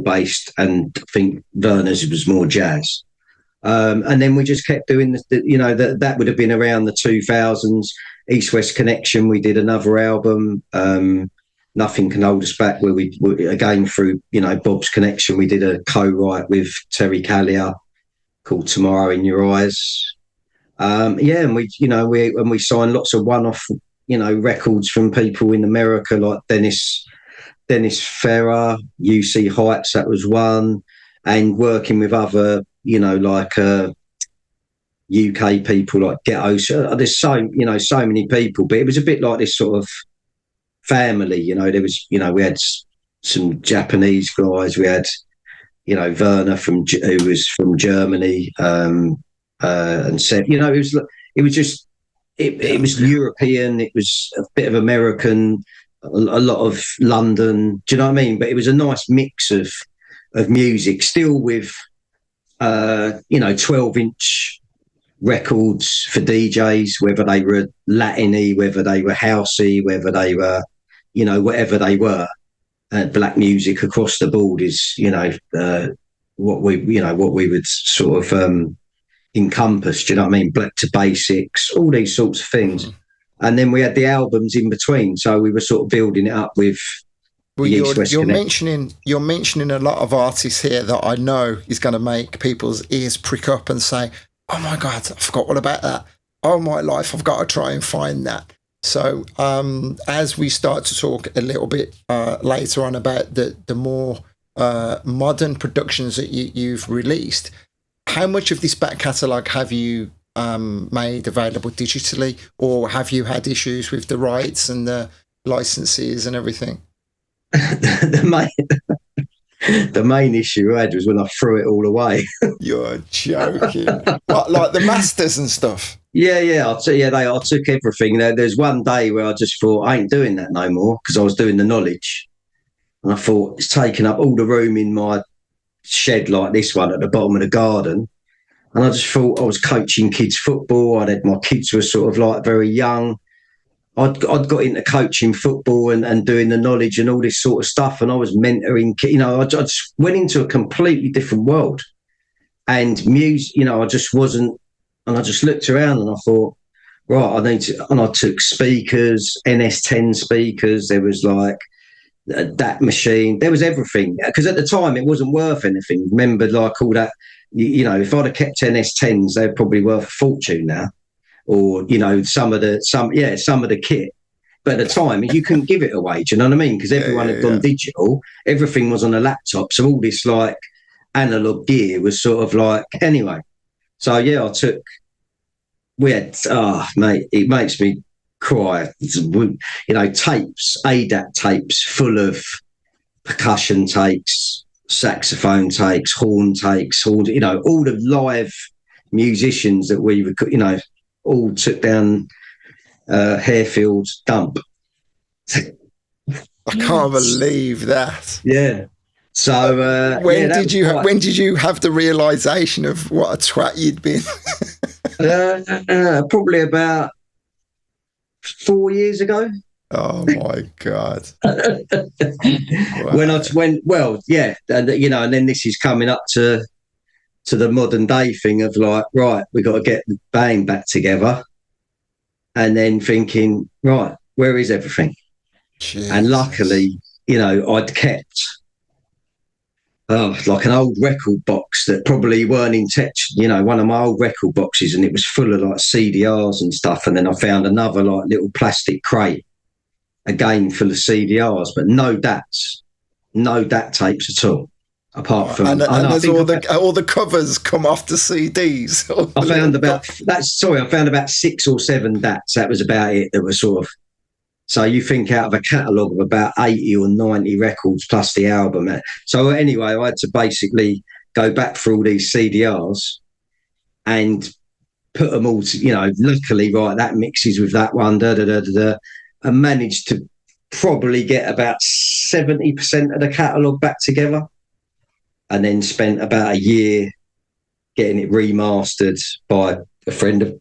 [SPEAKER 3] based. And I think Verna's was more jazz. And then we just kept doing that would have been around the 2000s. East West Connection, we did another album, Nothing Can Hold Us Back, where we again through Bob's connection, we did a co-write with Terry Callier called Tomorrow in Your Eyes. And we signed lots of one-off records from people in America like Dennis Ferrer, UC Heights, that was one, and working with other UK people like Ghetto. So there's so many people, but it was a bit like this sort of family. There was we had some Japanese guys. We had Werner who was from Germany, and said it was European. It was a bit of American, a lot of London. Do you know what I mean? But it was a nice mix of music, still with 12-inch records for DJs, whether they were Latin-y, whether they were housey, whether they were, whatever they were. Black music across the board is, what we would sort of encompass. Do you know what I mean? Black to Basics, all these sorts of things. Mm. And then we had the albums in between, so we were sort of building it up with. Well, you're mentioning a lot of artists here that I know is going to make people's ears prick up and say, oh my God, I forgot all about that. Oh my life, I've got to try and find that. So as we start to talk a little bit later on about the more modern productions that you've released, how much of this back catalogue have you made available digitally, or have you had issues with the rights and the licenses and everything? The main issue I had was when I threw it all away.
[SPEAKER 2] You're joking. like the masters and stuff.
[SPEAKER 3] Yeah. I took everything. There's one day where I just thought, I ain't doing that no more, because I was doing the knowledge, and I thought it's taking up all the room in my shed, like this one at the bottom of the garden. And I just thought, I was coaching kids football. My kids were sort of like very young. I'd got into coaching football and doing the knowledge and all this sort of stuff, and I was mentoring. I just went into a completely different world, and music. I just wasn't. And I just looked around and I thought, right, I need to. And I took speakers, NS10 speakers. There was like that machine. There was everything, because at the time it wasn't worth anything. Remember, like all that. If I'd have kept NS10s, they're probably worth a fortune now. Or some of the kit, but at the time you couldn't give it away. Do you know what I mean? Because everyone had gone digital, everything was on a laptop, so all this like analog gear was sort of like anyway. So yeah, we had mate, it makes me cry. Tapes, ADAT tapes full of percussion takes, saxophone takes, horn takes, all the live musicians that we, you know, all took down Harefield dump.
[SPEAKER 2] I can't believe that.
[SPEAKER 3] Yeah. So
[SPEAKER 2] when did you have the realization of what a twat you'd been?
[SPEAKER 3] Probably about 4 years ago.
[SPEAKER 2] Oh my God!
[SPEAKER 3] Wow. And you know, and then this is coming up to the modern day thing of like, right, we got to get the band back together, and then thinking, right, where is everything? Jesus. And luckily, you know, I'd kept like an old record box that probably weren't in touch, you know, one of my old record boxes, and it was full of like CDRs and stuff. And then I found another like little plastic crate, again full of CDRs, but no DAT tapes at all. Apart from,
[SPEAKER 2] and there's all the covers come off the CDs.
[SPEAKER 3] I found about 6 or 7 DATs. That was about it. That was sort of. So you think out of a catalogue of about 80 or 90 records plus the album. So anyway, I had to basically go back through all these CDRs and put them all, you know, luckily, right, that mixes with that one, and managed to probably get about 70% of the catalogue back together, and then spent about a year getting it remastered by a friend of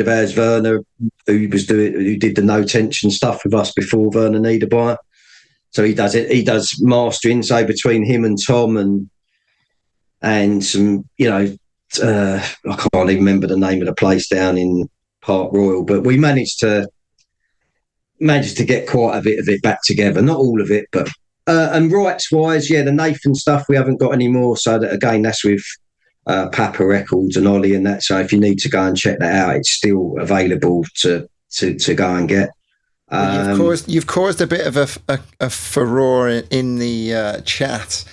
[SPEAKER 3] ours, Werner, who did the No Tension stuff with us before, Werner Niedermeyer. So he does mastering. So between him and Tom and some, you know, I can't even remember the name of the place down in Park Royal, but we managed to get quite a bit of it back together. Not all of it, but and rights wise, yeah, the Nathan stuff we haven't got anymore. So that again, that's with Papa Records and Ollie and that. So if you need to go and check that out, it's still available to go and get.
[SPEAKER 2] You've caused a bit of a furore in the chat.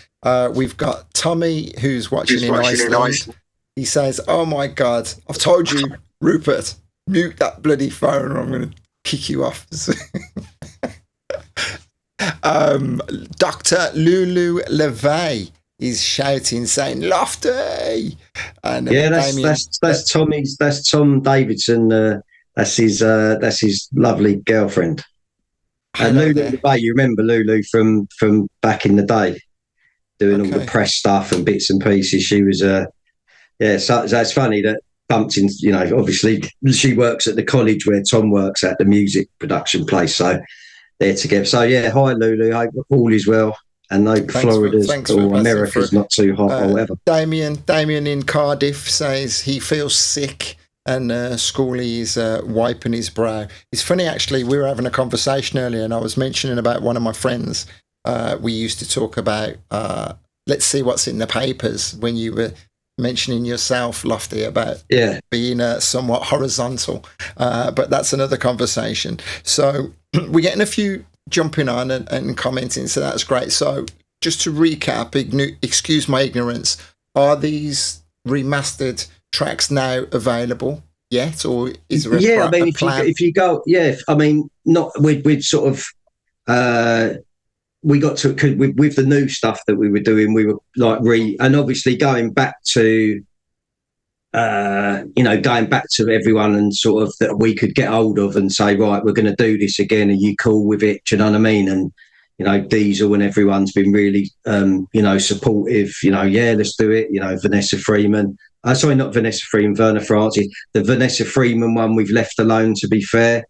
[SPEAKER 2] We've got Tommy who's watching in Iceland. He says, "Oh my God, I've told you, Rupert, mute that bloody phone or I'm going to kick you off." Dr. Lulu LeVay is shouting, saying "Lofty!" And
[SPEAKER 3] yeah, that's Tommy's. That's Tom Davidson. That's his lovely girlfriend. And Lulu LeVay, you remember Lulu from back in the day, doing all the press stuff and bits and pieces. She was So that's funny that bumped in. You know, obviously she works at the college where Tom works at, the music production place. So they're together. So yeah, hi Lulu. I hope all is well. And no, Florida's or America's not too hot or whatever.
[SPEAKER 2] Damien in Cardiff says he feels sick and Schoolie is wiping his brow. It's funny, actually, we were having a conversation earlier and I was mentioning about one of my friends. We used to talk about, let's see what's in the papers, when you were mentioning yourself, Lofty, about being somewhat horizontal. But that's another conversation. So we're getting a few jumping on and commenting, so that's great. So just to recap, excuse my ignorance, are these remastered tracks now available yet, or is there a plan?
[SPEAKER 3] If you go, I mean, not we'd sort of we got to with the new stuff that we were doing, we were like and obviously going back to everyone and sort of that we could get hold of and say, right, we're going to do this again. Are you cool with it? Do you know what I mean? And, you know, Diesel and everyone's been really, supportive, let's do it. You know, Vanessa Freeman, sorry, not Vanessa Freeman, Verna Francis, the Vanessa Freeman one we've left alone, to be fair,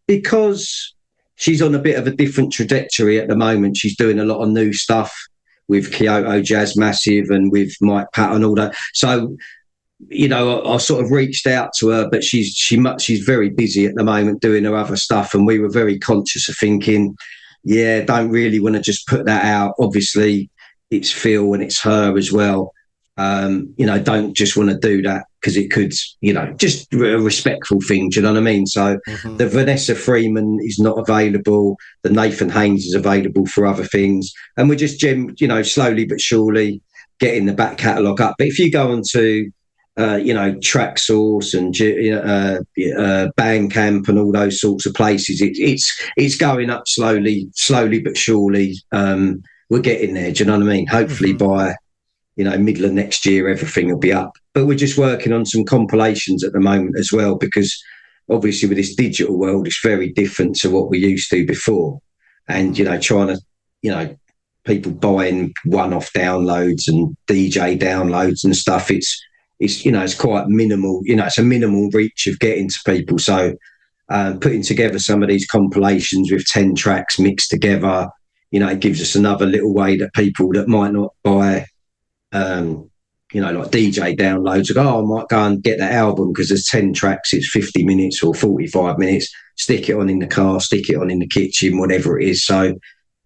[SPEAKER 3] because she's on a bit of a different trajectory at the moment. She's doing a lot of new stuff with Kyoto Jazz Massive and with Mike Pat and all that. So, you know, I sort of reached out to her, but she's very busy at the moment doing her other stuff. And we were very conscious of thinking, don't really want to just put that out. Obviously, it's Phil and it's her as well. Don't just want to do that because it could, just a respectful thing. Do you know what I mean? So the Vanessa Freeman is not available. The Nathan Haynes is available for other things. And we're just, slowly but surely getting the back catalogue up. But if you go onto, Tracksource and Bandcamp and all those sorts of places, it's going up slowly but surely. We're getting there. Do you know what I mean? Hopefully by middle of next year, everything will be up. But we're just working on some compilations at the moment as well, because obviously with this digital world, it's very different to what we used to before. And, trying to, people buying one-off downloads and DJ downloads and stuff, it's quite minimal. It's a minimal reach of getting to people. So putting together some of these compilations with 10 tracks mixed together, it gives us another little way that people that might not buy, like DJ downloads, I might go and get that album because there's 10 tracks, it's 50 minutes or 45 minutes, stick it on in the car, stick it on in the kitchen, whatever it is. So,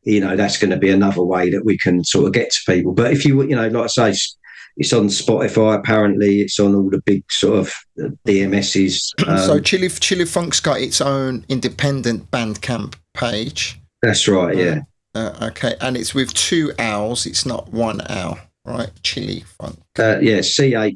[SPEAKER 3] that's going to be another way that we can sort of get to people. But if you, like I say, it's on Spotify, apparently. It's on all the big sort of DMSs.
[SPEAKER 2] So Chillifunk's got its own independent Bandcamp page.
[SPEAKER 3] That's right, yeah.
[SPEAKER 2] Okay, and it's with 2 L's. It's not 1 L, right? Chillifunk. CHILLIFUNK.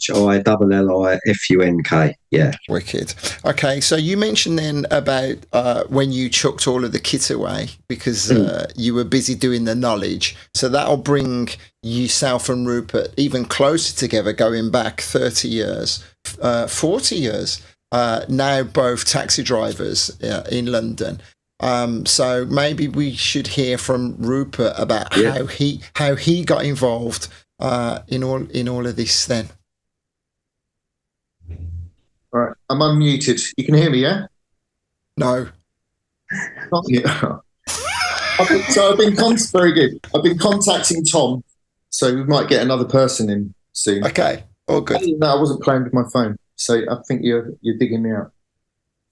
[SPEAKER 2] Yeah. Wicked. Okay, so you mentioned then about when you chucked all of the kit away because you were busy doing the knowledge. So that'll bring yourself and Rupert even closer together, going back 30 years, 40 years. Now both taxi drivers in London. So maybe we should hear from Rupert about how he got involved in all of this then.
[SPEAKER 1] All right, I'm unmuted. You can hear me, yeah?
[SPEAKER 2] No.
[SPEAKER 1] Not yet. So I've been very good. I've been contacting Tom, so we might get another person in soon.
[SPEAKER 2] Okay, all good.
[SPEAKER 1] No, I wasn't playing with my phone, so I think you're digging me out.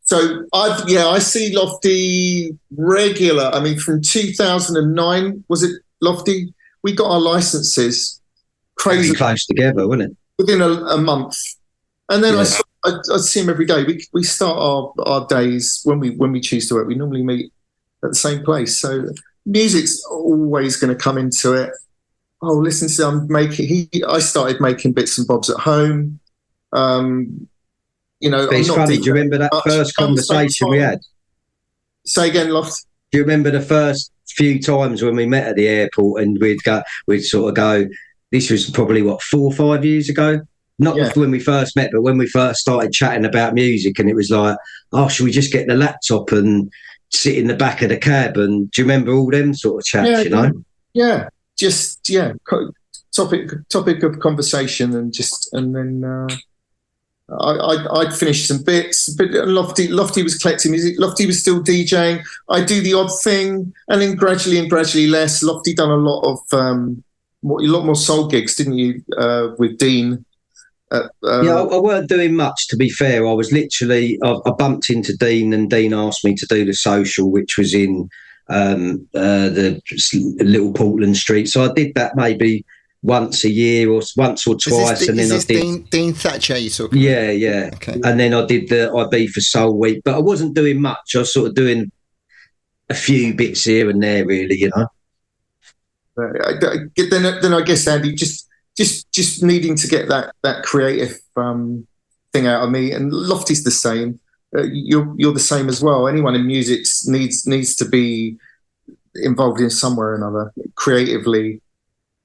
[SPEAKER 1] So I see Lofty regular. I mean, from 2009, was it Lofty? We got our licenses crazy
[SPEAKER 3] close together, wasn't it?
[SPEAKER 1] Within a month, and then I see him every day. We start our days when we choose to work. We normally meet at the same place. So music's always going to come into it. Oh, listen to I started making bits and bobs at home.
[SPEAKER 3] It's funny. Do you remember that first conversation we had?
[SPEAKER 1] Say again, Loft.
[SPEAKER 3] Do you remember the first few times when we met at the airport and we'd sort of go, this was probably 4 or 5 years ago? Not when we first met, but when we first started chatting about music, and it was like, oh, should we just get the laptop and sit in the back of the cab? And do you remember all them sort of chats,
[SPEAKER 1] Yeah. Topic of conversation, and then I'd finished some bits, but Lofty was collecting music. Lofty was still DJing. I do the odd thing, and then gradually less. Lofty done a lot more soul gigs, didn't you, with Dean?
[SPEAKER 3] I weren't doing much, to be fair. I was literally, I bumped into Dean, and Dean asked me to do the social, which was in the Little Portland Street. So I did that maybe once a year or once or twice. And then I did
[SPEAKER 2] Dean Thatcher you're talking
[SPEAKER 3] about? Yeah. Okay. And then I did the IB for Soul Week, but I wasn't doing much. I was sort of doing a few bits here and there, really,
[SPEAKER 1] Then I guess, Andy, just needing to get that creative thing out of me, and Lofty's the same. You're the same as well. Anyone in music needs to be involved in some way or another creatively.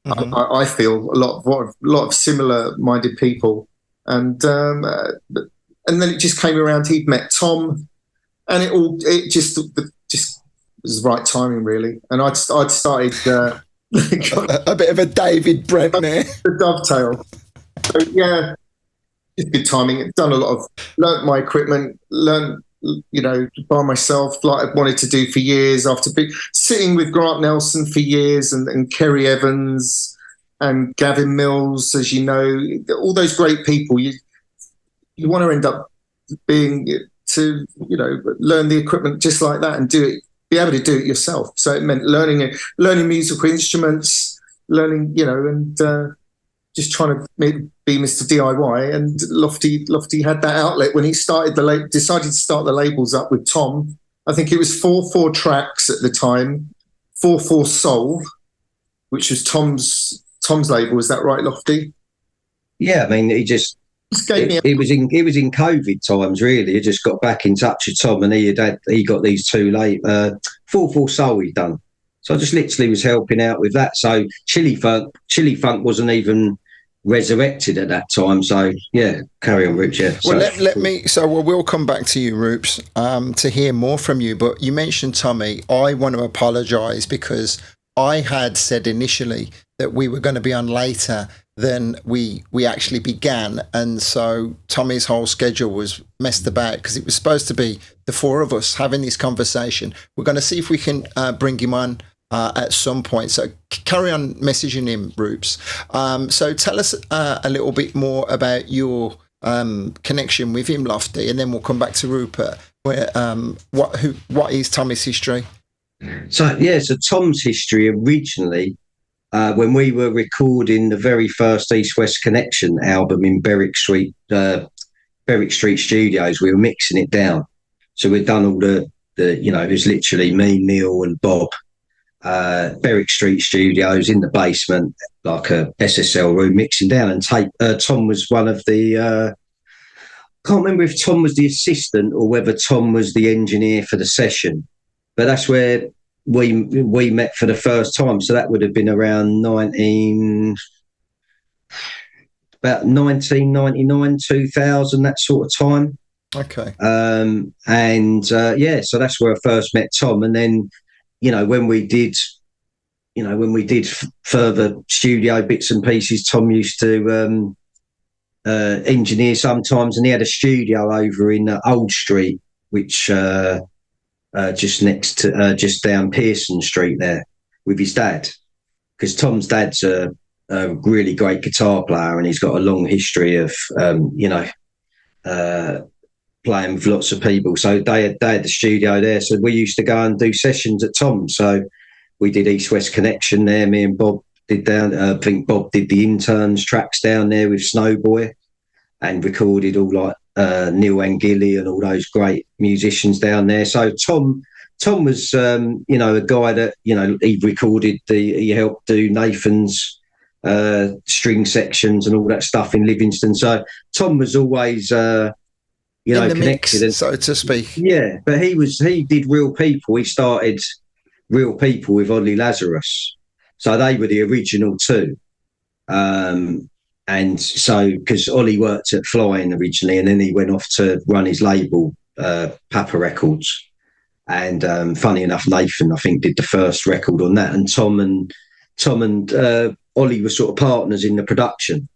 [SPEAKER 1] Mm-hmm. I feel a lot of similar-minded people, and then it just came around. He'd met Tom, and it just was the right timing, really. And I'd started.
[SPEAKER 2] A bit of a David Brent there.
[SPEAKER 1] The dovetail. So, yeah, it's good timing. Learnt my equipment, by myself, like I wanted to do for years, after sitting with Grant Nelson for years, and Kerry Evans and Gavin Mills, as you know, all those great people. You want to end up being to, learn the equipment just like that and do it. Be able to do it yourself. So it meant learning musical instruments, and just trying to be Mr. DIY. And Lofty had that outlet when he decided to start the labels up with Tom. I think it was 4/4 tracks at the time, 4/4 Soul, which was Tom's label. Is that right, Lofty?
[SPEAKER 3] Yeah, I mean, it was in COVID times, really. I just got back in touch with Tom, and he got these 2 late 4/4 Soul he'd done. So I just literally was helping out with that. So Chillifunk wasn't even resurrected at that time. So yeah, carry on, Rich. Yeah.
[SPEAKER 2] Well, we'll come back to you, Roops, to hear more from you. But you mentioned Tommy. I want to apologise because I had said initially that we were going to be on later than we actually began, and so Tommy's whole schedule was messed about because it was supposed to be the four of us having this conversation. We're going to see if we can bring him on at some point. So carry on messaging him, Roops. So tell us a little bit more about your connection with him, Lofty, and then we'll come back to Rupert. Where what is Tommy's history?
[SPEAKER 3] So Tom's history originally, when we were recording the very first East West Connection album in Berwick Street Studios, we were mixing it down. So we'd done all the it was literally me, Neil, and Bob. Berwick Street Studios in the basement, like a SSL room, mixing down and tape. Tom was one of the. Can't remember if Tom was the assistant or whether Tom was the engineer for the session, but that's where we met for the first time. So that would have been around 1999, 2000, that sort of time.
[SPEAKER 2] Okay.
[SPEAKER 3] So that's where I first met Tom, and then. When we did further studio bits and pieces, Tom used to engineer sometimes, and he had a studio over in Old Street, which just down Pearson Street there, with his dad, because Tom's dad's a really great guitar player, and he's got a long history of playing with lots of people. So they had the studio there. So we used to go and do sessions at Tom's. So we did East West Connection there. Me and Bob did down. I think Bob did the interns tracks down there with Snowboy, and recorded all like Neil Angilli and all those great musicians down there. So Tom was a guy that he recorded he helped do Nathan's string sections and all that stuff in Livingston. So Tom was always connected,
[SPEAKER 2] mix, so to speak.
[SPEAKER 3] Yeah, but he did Real People. He started Real People with Ollie Lazarus, so they were the original two. And so because Ollie worked at Flying originally, and then he went off to run his label, Papa Records. And funny enough, Nathan, I think, did the first record on that, and Tom and Ollie were sort of partners in the production.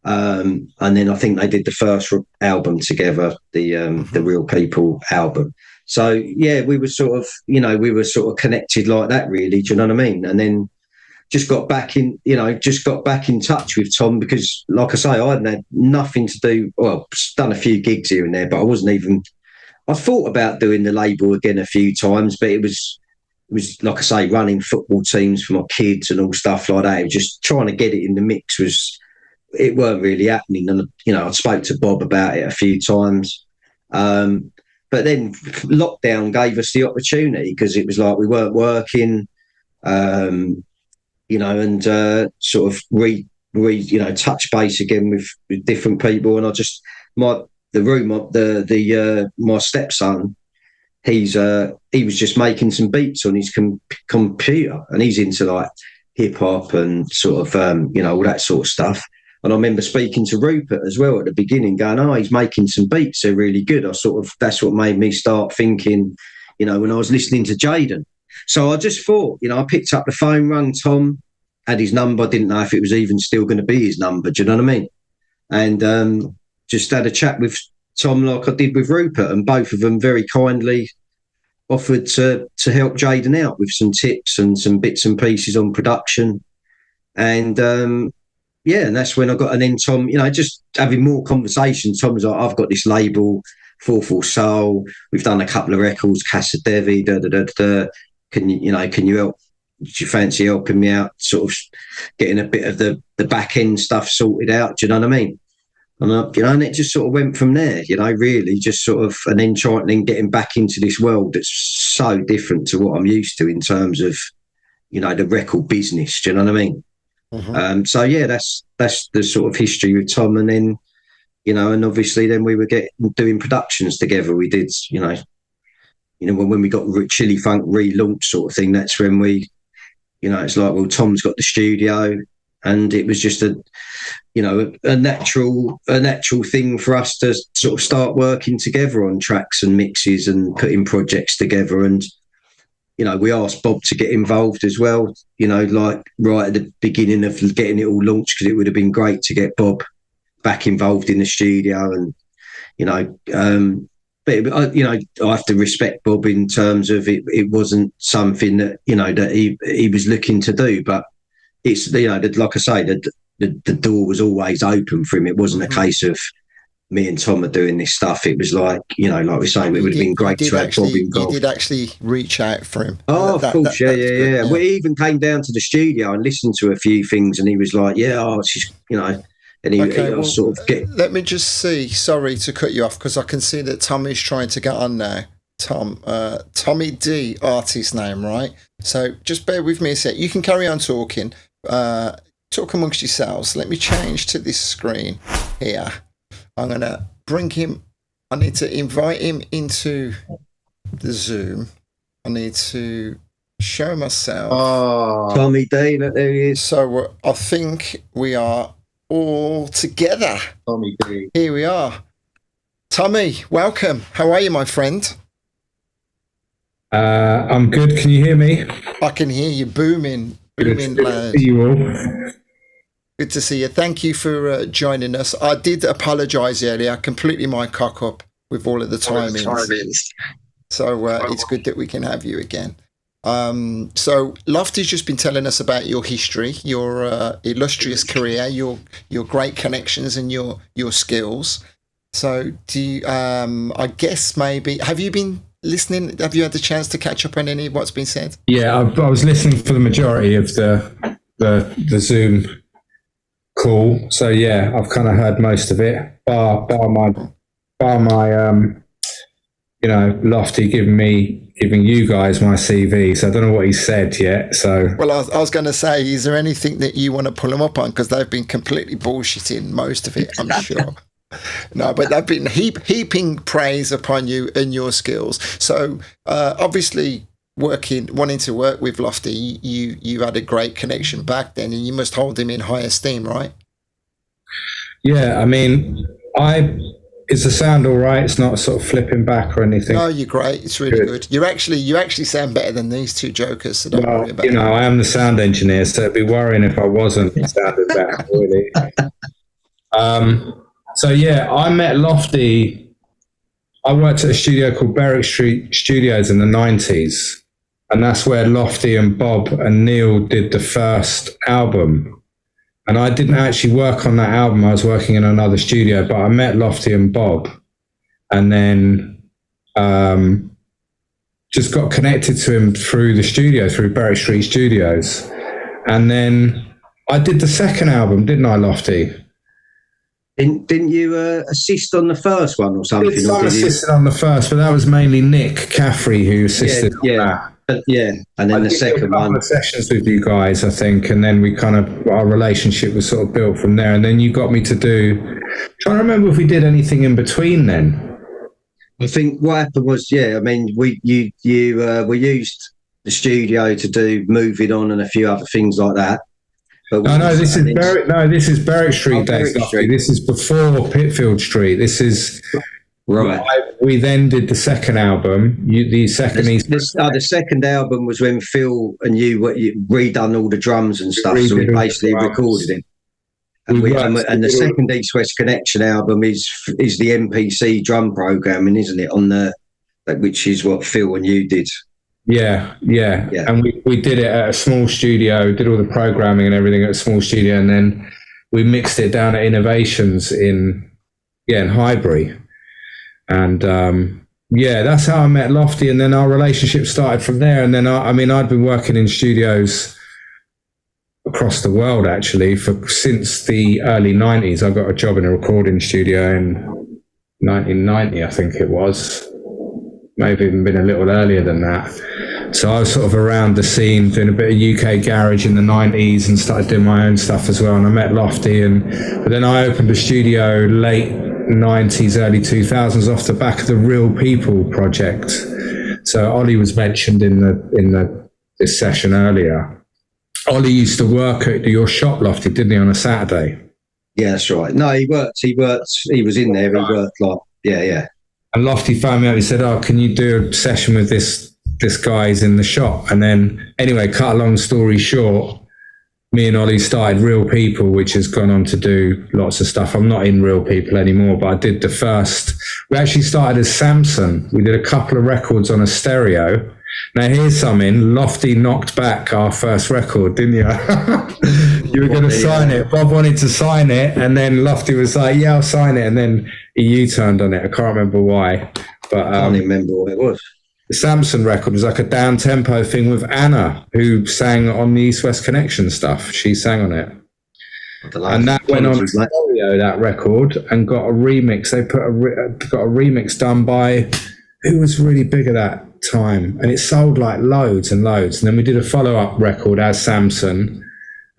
[SPEAKER 3] And then I think they did the first album together, the Real People album. So yeah, we were sort of connected like that, really. Do you know what I mean? And then just got back in touch with Tom because, like I say, I hadn't had nothing to do. Well, done a few gigs here and there, but I wasn't even. I thought about doing the label again a few times, but it was like I say, running football teams for my kids and all stuff like that. It was just trying to get it in the mix it weren't really happening. And, I spoke to Bob about it a few times. But then lockdown gave us the opportunity because it was like we weren't working, and sort of touch base again with different people. And I just, my stepson, he was just making some beats on his computer, and he's into like hip hop and sort of, all that sort of stuff. And I remember speaking to Rupert as well at the beginning, going, "Oh, he's making some beats. They're really good." That's what made me start thinking, when I was listening to Jaden. So I just thought, I picked up the phone, rang Tom, had his number. Didn't know if it was even still going to be his number. Do you know what I mean? And just had a chat with Tom like I did with Rupert, and both of them very kindly offered to help Jaden out with some tips and some bits and pieces on production. And and that's when I got, and then Tom, just having more conversations. Tom was like, "I've got this label, 44 Soul. We've done a couple of records, Casa Devi, Can you help? Do you fancy helping me out, sort of getting a bit of the back end stuff sorted out?" Do you know what I mean? And and it just sort of went from there, really just sort of, and then getting back into this world that's so different to what I'm used to in terms of, the record business. Do you know what I mean? Mm-hmm. So yeah, that's the sort of history with Tom. And then, and obviously then we were doing productions together. We did, when we got Chillifunk relaunched sort of thing, that's when we, it's like, well, Tom's got the studio, and it was just a natural thing for us to sort of start working together on tracks and mixes and putting projects together. And we asked Bob to get involved as well, like right at the beginning of getting it all launched, because it would have been great to get Bob back involved in the studio. And but I have to respect Bob in terms of it wasn't something that that he was looking to do, but it's like I say, the door was always open for him. It wasn't a case of me and Tom are doing this stuff. It was like, like we're saying, it would have been great to have Bob involved.
[SPEAKER 2] You did actually reach out for him.
[SPEAKER 3] Oh, of course, yeah. We even came down to the studio and listened to a few things, and he was like, she's, and he was sort of
[SPEAKER 2] Let me just see. Sorry to cut you off, because I can see that Tommy's trying to get on now. Tommy D, artist name, right? So just bear with me a sec. You can carry on talking. Talk amongst yourselves. Let me change to this screen here. I'm going to bring him. I need to invite him into the Zoom. I need to show myself.
[SPEAKER 3] Oh, Tommy D, there he is.
[SPEAKER 2] So I think we are all together.
[SPEAKER 1] Tommy D.
[SPEAKER 2] Here we are. Tommy, welcome. How are you, my friend?
[SPEAKER 4] I'm good. Can you hear me?
[SPEAKER 2] I can hear you booming loud.
[SPEAKER 4] See you all.
[SPEAKER 2] Good to see you. Thank you for joining us. I did apologise earlier. Completely my cock up with all of the timings. So it's good that we can have you again. So Lofty's just been telling us about your history, your illustrious career, your great connections and your skills. So do you, I guess maybe, have you been listening? Have you had the chance to catch up on any of what's been said?
[SPEAKER 4] Yeah, I was listening for the majority of the Zoom call. So yeah, I've kind of heard most of it, bar my Lofty giving you guys my CV. So I don't know what he said yet. So
[SPEAKER 2] well, I was going to say, is there anything that you want to pull them up on? Because they've been completely bullshitting most of it, I'm sure. No, but they've been heaping praise upon you and your skills. So obviously, wanting to work with Lofty, you had a great connection back then, and you must hold him in high esteem, right?
[SPEAKER 4] Yeah, I mean, is the sound all right? It's not sort of flipping back or anything?
[SPEAKER 2] No, you're great. It's really good. You actually sound better than these two jokers, so don't worry about it.
[SPEAKER 4] I am the sound engineer, so it'd be worrying if I wasn't sounding better, really. So yeah, I met Lofty. I worked at a studio called Berwick Street Studios in the 90s. And that's where Lofty and Bob and Neil did the first album. And I didn't actually work on that album. I was working in another studio, but I met Lofty and Bob, and then just got connected to him through the studio, through Berwick Street Studios. And then I did the second album, didn't I, Lofty?
[SPEAKER 3] Didn't you assist on the first one or something?
[SPEAKER 4] I assisted on the first, but that was mainly Nick Caffrey who assisted on that.
[SPEAKER 3] And then the second one.
[SPEAKER 4] I did sessions with you guys, I think, and then our relationship was sort of built from there. And then you got me to trying to remember if we did anything in between then.
[SPEAKER 3] I think what happened was, we used the studio to do Moving On and a few other things like that. But this is Berwick Street days. This is before Pitfield Street. This is. Right.
[SPEAKER 4] We then did the second album. The
[SPEAKER 3] second album was when Phil and you redone all the drums and stuff. So we basically recorded it. And the second East West Connection album is the MPC drum programming, isn't it? Which is what Phil and you did.
[SPEAKER 4] Yeah. And we did it at a small studio. Did all the programming and everything at a small studio, and then we mixed it down at Innovations in Highbury. And that's how I met Lofty, and then our relationship started from there. And then I'd been working in studios across the world actually since the early 90s. I got a job in a recording studio in 1990, I think it was. Maybe even been a little earlier than that. So I was sort of around the scene doing a bit of UK garage in the 90s and started doing my own stuff as well. And I met Lofty, but then I opened a studio late 90s, early 2000s off the back of the Real People project. So Ollie was mentioned in this session earlier. Ollie used to work at your shop, Lofty, didn't he, on a Saturday?
[SPEAKER 3] Yeah, that's right. No, he worked. He was in there. He worked like, yeah.
[SPEAKER 4] And Lofty phoned me up. He said, "Oh, can you do a session with this guy's in the shop?" And then, anyway, cut a long story short, me and Ollie started Real People, which has gone on to do lots of stuff. I'm not in Real People anymore, but I did the first. We actually started as Samson. We did a couple of records on a stereo. Now, here's something. Lofty knocked back our first record, didn't you? You were going to sign it. Bob wanted to sign it, and then Lofty was like, "Yeah, I'll sign it." And then he U-turned on it. I can't remember why. But
[SPEAKER 3] I can't remember what it was.
[SPEAKER 4] The Samson record was like a down-tempo thing with Anna, who sang on the East-West Connection stuff. She sang on it. And that went on stereo, that record, and got a remix. They got a remix done by, who was really big at that time, and it sold like loads and loads. And then we did a follow-up record as Samson,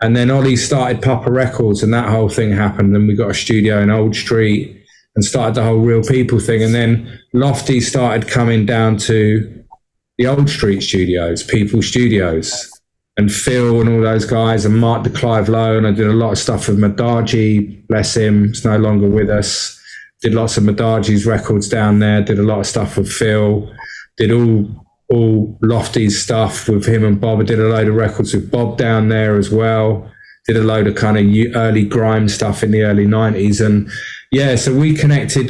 [SPEAKER 4] and then Ollie started Papa Records, and that whole thing happened. And we got a studio in Old Street and started the whole Real People thing. And then Lofty started coming down to the Old Street studios, People Studios, and Phil and all those guys, and Mark de Clive Lowe. And I did a lot of stuff with Madaji, bless him, he's no longer with us. Did lots of Madaji's records down there, did a lot of stuff with Phil, did all Lofty's stuff with him and Bob. I did a load of records with Bob down there as well. Did a load of kind of early grime stuff in the early 90s. And yeah, so we connected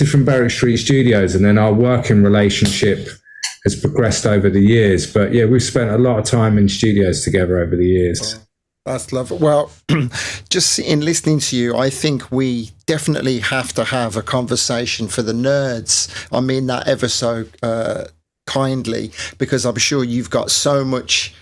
[SPEAKER 4] from Berwick Street Studios, and then our working relationship has progressed over the years. But yeah, we've spent a lot of time in studios together over the years.
[SPEAKER 2] That's lovely. Well, just in listening to you, I think we definitely have to have a conversation for the nerds. I mean that ever so kindly, because I'm sure you've got so much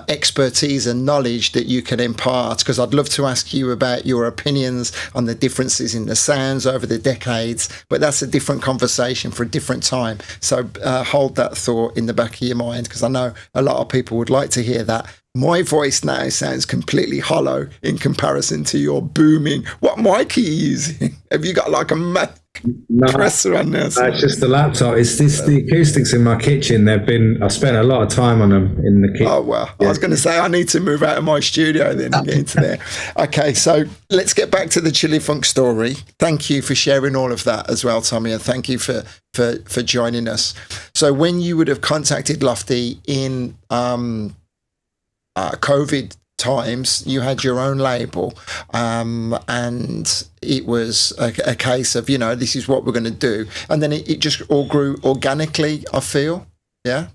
[SPEAKER 2] expertise and knowledge that you can impart, because I'd love to ask you about your opinions on the differences in the sounds over the decades, but that's a different conversation for a different time. So hold that thought in the back of your mind, because I know a lot of people would like to hear that. My voice now sounds completely hollow in comparison to your booming. What mic are you using? Have you got like a compressor on there?
[SPEAKER 4] It's just the laptop. It's the acoustics in my kitchen. I spent a lot of time on them in the kitchen.
[SPEAKER 2] Oh, well, I was going to say I need to move out of my studio then and get into there. Okay, so let's get back to the Chillifunk story. Thank you for sharing all of that as well, Tommy, and thank you for joining us. So when you would have contacted Lofty in COVID times, you had your own label, and it was a case of, this is what we're going to do, and then it just all grew organically, I feel. Yeah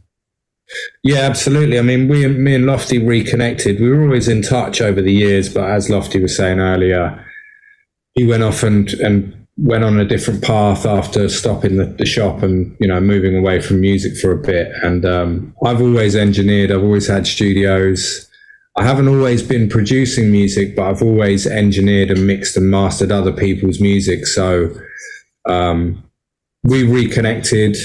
[SPEAKER 4] Absolutely. I mean, me and Lofty reconnected. We were always in touch over the years, but as Lofty was saying earlier, he went off and went on a different path after stopping the shop and moving away from music for a bit. And I've always engineered, I've always had studios. I haven't always been producing music, but I've always engineered and mixed and mastered other people's music. So we reconnected,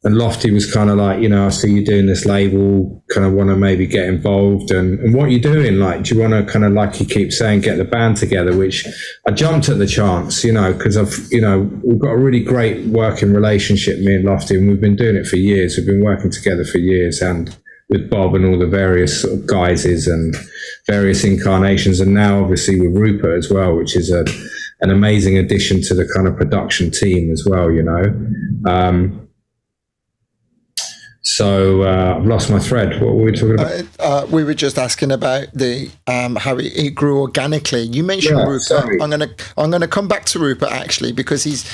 [SPEAKER 4] and Lofty was kind of like, I see you doing this label, kind of want to maybe get involved. And what are you doing? Like, do you want to kind of, like you keep saying, get the band together? Which I jumped at the chance, because we've got a really great working relationship, me and Lofty, and we've been doing it for years. We've been working together for years, and with Bob and all the various sort of guises and various incarnations, and now obviously with Rupert as well, which is an amazing addition to the kind of production team as well, So I've lost my thread. What were we talking about?
[SPEAKER 2] We were just asking about the how it grew organically. You mentioned Rupert. Sorry. I'm gonna come back to Rupert actually, because he's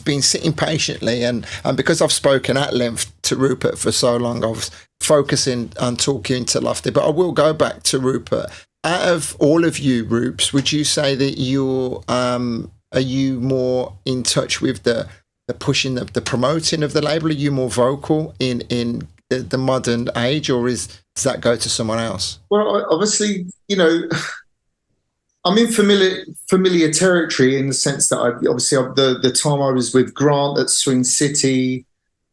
[SPEAKER 2] been sitting patiently, and because I've spoken at length to Rupert for so long, I was focusing on talking to Lofty. But I will go back to Rupert. Out of all of you, Rupes, would you say that are you more in touch with the pushing, the promoting of the label? Are you more vocal in the modern age, or does that go to someone else?
[SPEAKER 1] Well, obviously, I'm in familiar territory in the sense that the time I was with Grant at Swing City,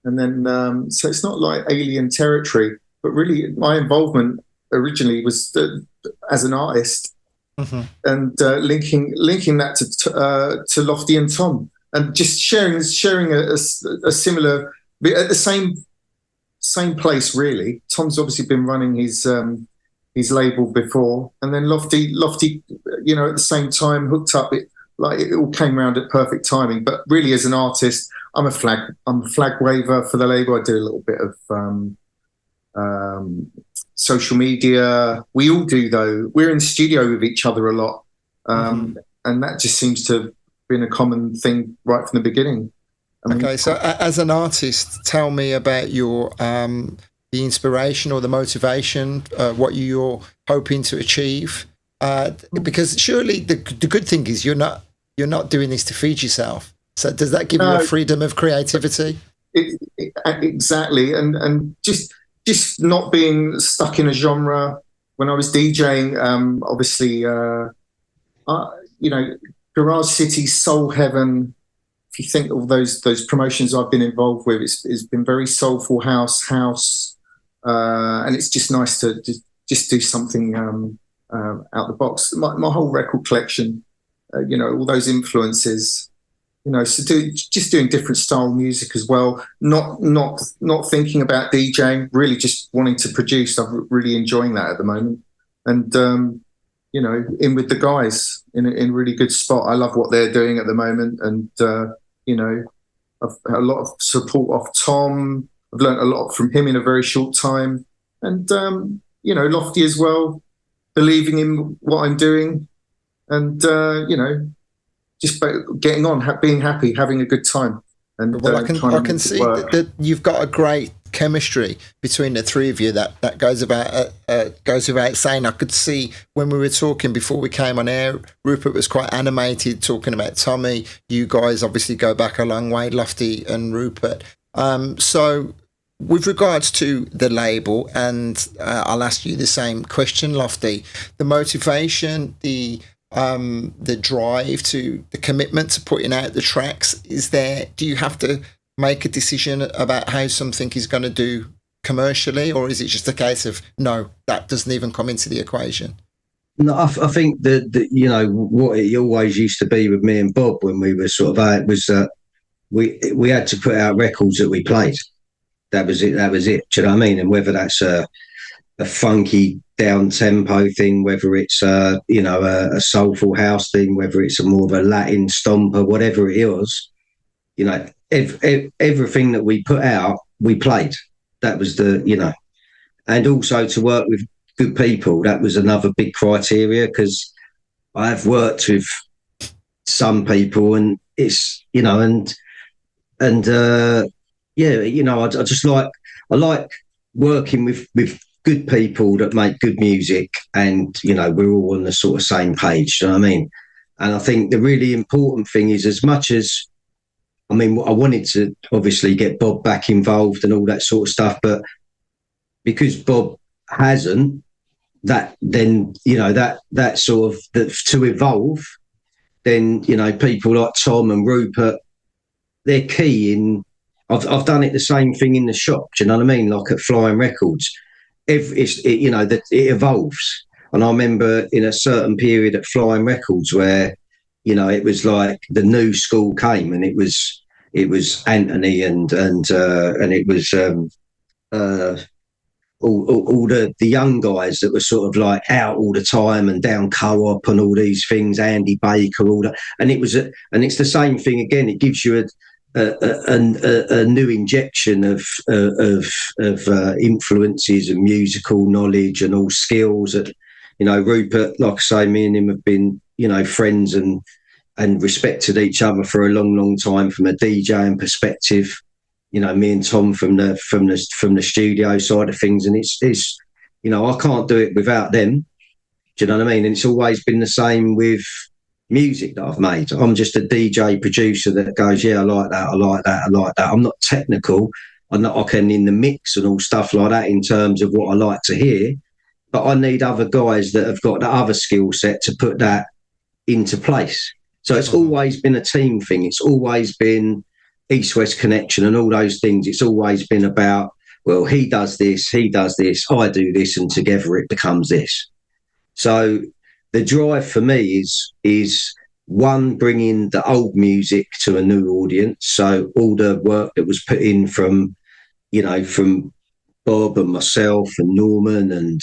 [SPEAKER 1] and then so it's not like alien territory, but really my involvement originally was as an artist, mm-hmm. and linking that to Lofty and Tom. And just sharing a similar, at the same place really. Tom's obviously been running his his label before, and then Lofty, you know, at the same time hooked up. It all came around at perfect timing. But really, as an artist, I'm a flag waver for the label. I do a little bit of social media. We all do, though. We're in the studio with each other a lot, and that just seems to have been a common thing right from the beginning.
[SPEAKER 2] Okay, so as an artist, tell me about your the inspiration or the motivation, what you're hoping to achieve, because surely the good thing is you're not doing this to feed yourself. So does that give you a freedom of creativity?
[SPEAKER 1] Exactly, and just not being stuck in a genre. When I was DJing, obviously, you know, Garage City, Soul Heaven. If you think of those promotions I've been involved with, it's been very soulful house, and it's just nice to just do something out the box. My whole record collection, you know, all those influences, you know, so just doing different style music as well. Not thinking about DJing, really just wanting to produce. I'm really enjoying that at the moment, and you know, in with the guys in a really good spot. I love what they're doing at the moment, and you know, I've had a lot of support off Tom. I've learned a lot from him in a very short time, and you know, Lofty as well, believing in what I'm doing, and you know, just getting on, being happy, having a good time. And
[SPEAKER 2] well, I can see that you've got a great chemistry between the three of you. That goes without saying. I could see when we were talking before we came on air, Rupert was quite animated talking about Tommy. You guys obviously go back a long way, Lofty and Rupert. So with regards to the label, and I'll ask you the same question, Lofty, the motivation, the drive, to the commitment to putting out the tracks, is there? Do you have to make a decision about how something is going to do commercially, or is it just a case of no, that doesn't even come into the equation?
[SPEAKER 3] No, I think that you know what it always used to be with me and Bob when we were sort of out was that we had to put out records that we played. That was it. Do you know what I mean? And whether that's a funky down tempo thing, whether it's you know, a soulful house thing, whether it's a more of a Latin stomper, whatever it was, you know, everything that we put out, we played. That was the, you know, and also to work with good people. That was another big criteria, because I've worked with some people, and it's, you know, and yeah, you know, I like working with good people that make good music, and you know, we're all on the sort of same page. Do you know what I mean? And I think the really important thing is, as much as, I mean, I wanted to obviously get Bob back involved and all that sort of stuff, but because Bob hasn't, that then, you know, that sort of to evolve, then, you know, people like Tom and Rupert, they're key in. I've done it the same thing in the shop. Do you know what I mean? Like at Flying Records, you know, that it evolves. And I remember in a certain period at Flying Records where, you know, it was like the new school came, and it was Anthony and it was all the young guys that were sort of like out all the time and down Co-op and all these things, Andy Baker, all that. And it's the same thing again. It gives you a new injection of influences and musical knowledge and all skills that, you know, Rupert, like I say, me and him have been, you know, friends and respected each other for a long time from a DJing perspective. You know, me and Tom from the studio side of things, and it's you know, I can't do it without them. Do you know what I mean? And it's always been the same with music that I've made. I'm just a DJ producer that goes, yeah, I like that. I'm not technical. I can in the mix and all stuff like that in terms of what I like to hear, but I need other guys that have got the other skill set to put that into place. So it's always been a team thing. It's always been East-West connection and all those things. It's always been about, well, he does this, I do this, and together it becomes this. So the drive for me is one, bringing the old music to a new audience. So all the work that was put in from, you know, from Bob and myself and Norman and,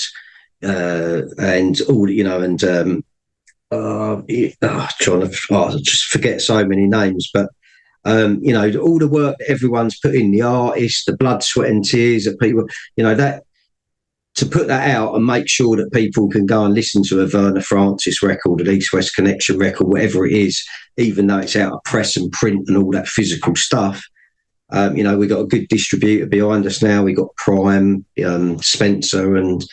[SPEAKER 3] and all, you know, and trying to just forget so many names, but you know, all the work that everyone's put in, the artists, the blood, sweat and tears that people, you know, that to put that out and make sure that people can go and listen to a Verna Francis record, an East West Connection record, whatever it is, even though it's out of press and print and all that physical stuff. You know, we've got a good distributor behind us now. We've got Prime, Spencer and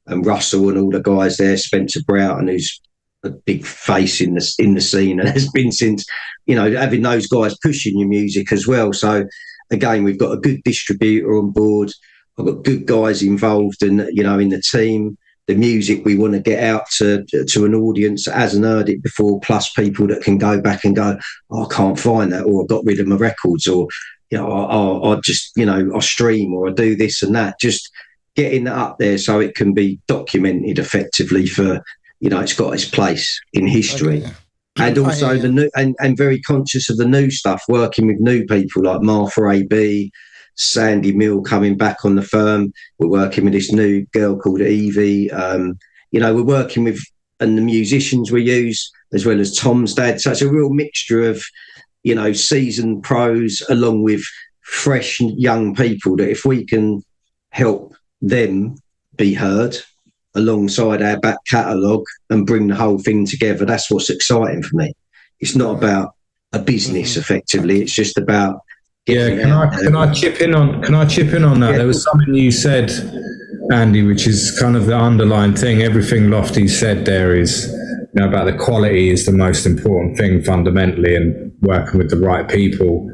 [SPEAKER 3] Russell and all the guys there, Spencer Broughton, who's a big face in the scene and has been since, you know, having those guys pushing your music as well. So again, we've got a good distributor on board. I've got good guys involved in, you know, in the team. The music we want to get out to an audience that hasn't heard it before, plus people that can go back and go, oh, I can't find that, or I got rid of my records, or, you know, I just, you know, I stream, or I do this and that. Just getting that up there so it can be documented effectively for, you know, it's got its place in history. Okay. And also the new, and very conscious of the new stuff, working with new people like Martha A.B., Sandy Mill coming back on the firm. We're working with this new girl called Evie. You know, we're working with, and the musicians we use, as well as Tom's dad. So it's a real mixture of, you know, seasoned pros along with fresh young people that if we can help them be heard alongside our back catalogue and bring the whole thing together, that's what's exciting for me. It's not about a business effectively. It's just about,
[SPEAKER 4] can I chip in on that? Yeah. There was something you said, Andy, which is kind of the underlying thing. Everything Lofty said there is, you know, about the quality is the most important thing fundamentally, and working with the right people.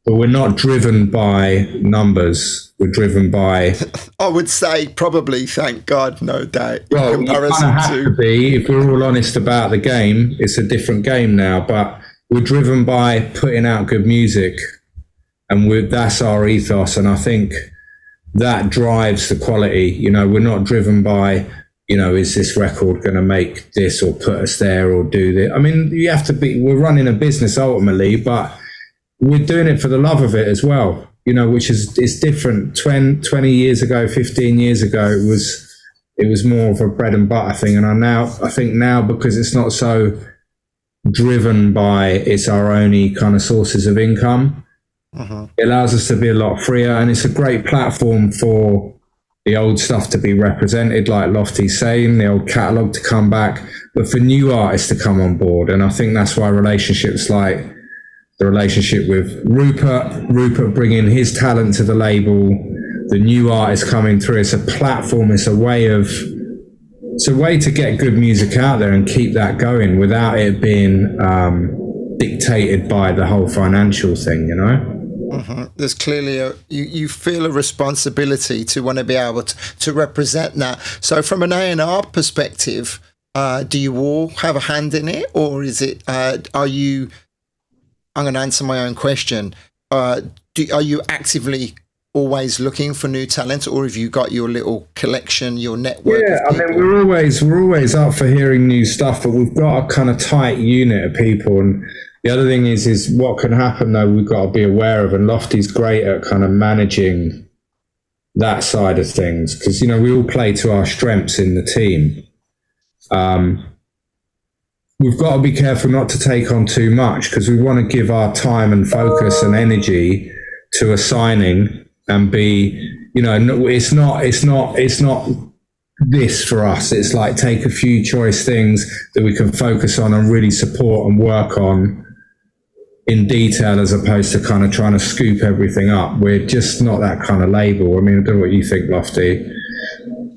[SPEAKER 4] But we're not driven by numbers. We're driven by,
[SPEAKER 2] I would say, probably, thank God, no doubt.
[SPEAKER 4] Well, you kind of have to be. If we're all honest about the game, it's a different game now. But we're driven by putting out good music, and that's our ethos. And I think that drives the quality. You know, we're not driven by, you know, is this record going to make this or put us there or do this? I mean, you have to be. We're running a business ultimately, but we're doing it for the love of it as well, you know, which is different. 20 years ago, 15 years ago, it was more of a bread and butter thing. And I think now, because it's not so driven by it's our only kind of sources of income, it allows us to be a lot freer. And it's a great platform for the old stuff to be represented, like Lofty's saying, the old catalogue to come back, but for new artists to come on board. And I think that's why relationships like the relationship with Rupert bringing his talent to the label, the new artists coming through. It's a platform. It's a way to get good music out there and keep that going without it being dictated by the whole financial thing, you know?
[SPEAKER 2] There's clearly you feel a responsibility to want to be able to represent that. So from an A&R perspective, do you all have a hand in it, or is it, are you, I'm going to answer my own question. Are you actively always looking for new talent, or have you got your little collection, your network?
[SPEAKER 4] Yeah, I mean, we're always up for hearing new stuff, but we've got a kind of tight unit of people. And the other thing is what can happen though, we've got to be aware of, and Lofty's great at kind of managing that side of things, because, you know, we all play to our strengths in the team. We've got to be careful not to take on too much, because we want to give our time and focus and energy to a signing and be, you know, it's not this for us. It's like take a few choice things that we can focus on and really support and work on in detail, as opposed to kind of trying to scoop everything up. We're just not that kind of label. I mean, I don't know what you think, Lofty.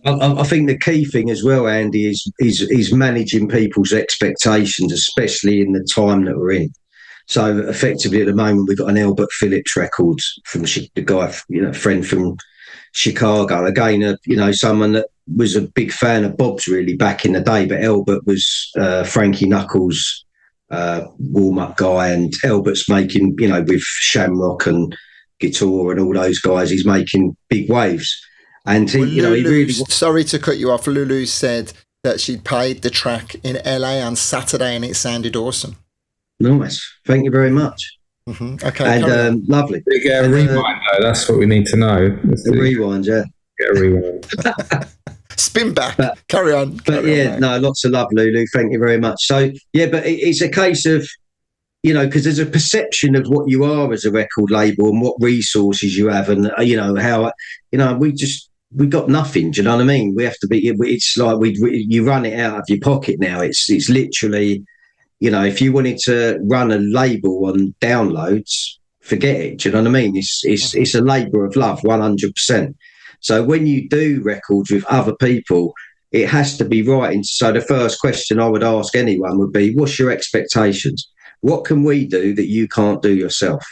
[SPEAKER 3] I think the key thing as well, Andy, is managing people's expectations, especially in the time that we're in. So effectively, at the moment, we've got an Albert Phillips record from the guy, you know, friend from Chicago. Again, you know, someone that was a big fan of Bob's really back in the day, but Albert was Frankie Knuckles' warm-up guy, and Albert's making, you know, with Shamrock and Guitar and all those guys, he's making big waves. And he, you know, he really.
[SPEAKER 2] Sorry to cut you off. Lulu said that she played the track in LA on Saturday, and it sounded awesome.
[SPEAKER 3] Nice. Thank you very much.
[SPEAKER 2] Okay.
[SPEAKER 3] And lovely.
[SPEAKER 4] We get a rewind though. That's what we need to know.
[SPEAKER 3] The rewind, yeah.
[SPEAKER 4] Get a rewind.
[SPEAKER 2] spin back.
[SPEAKER 3] But,
[SPEAKER 2] carry on.
[SPEAKER 3] No, lots of love, Lulu. Thank you very much. So, yeah, but it's a case of, you know, because there's a perception of what you are as a record label and what resources you have, and you know how, you know, we got nothing. Do you know what I mean? We have to be. It's like you run it out of your pocket now. It's literally, you know, if you wanted to run a label on downloads, forget it. Do you know what I mean? It's a labour of love, 100%. So when you do records with other people, it has to be right. And so the first question I would ask anyone would be, what's your expectations? What can we do that you can't do yourself?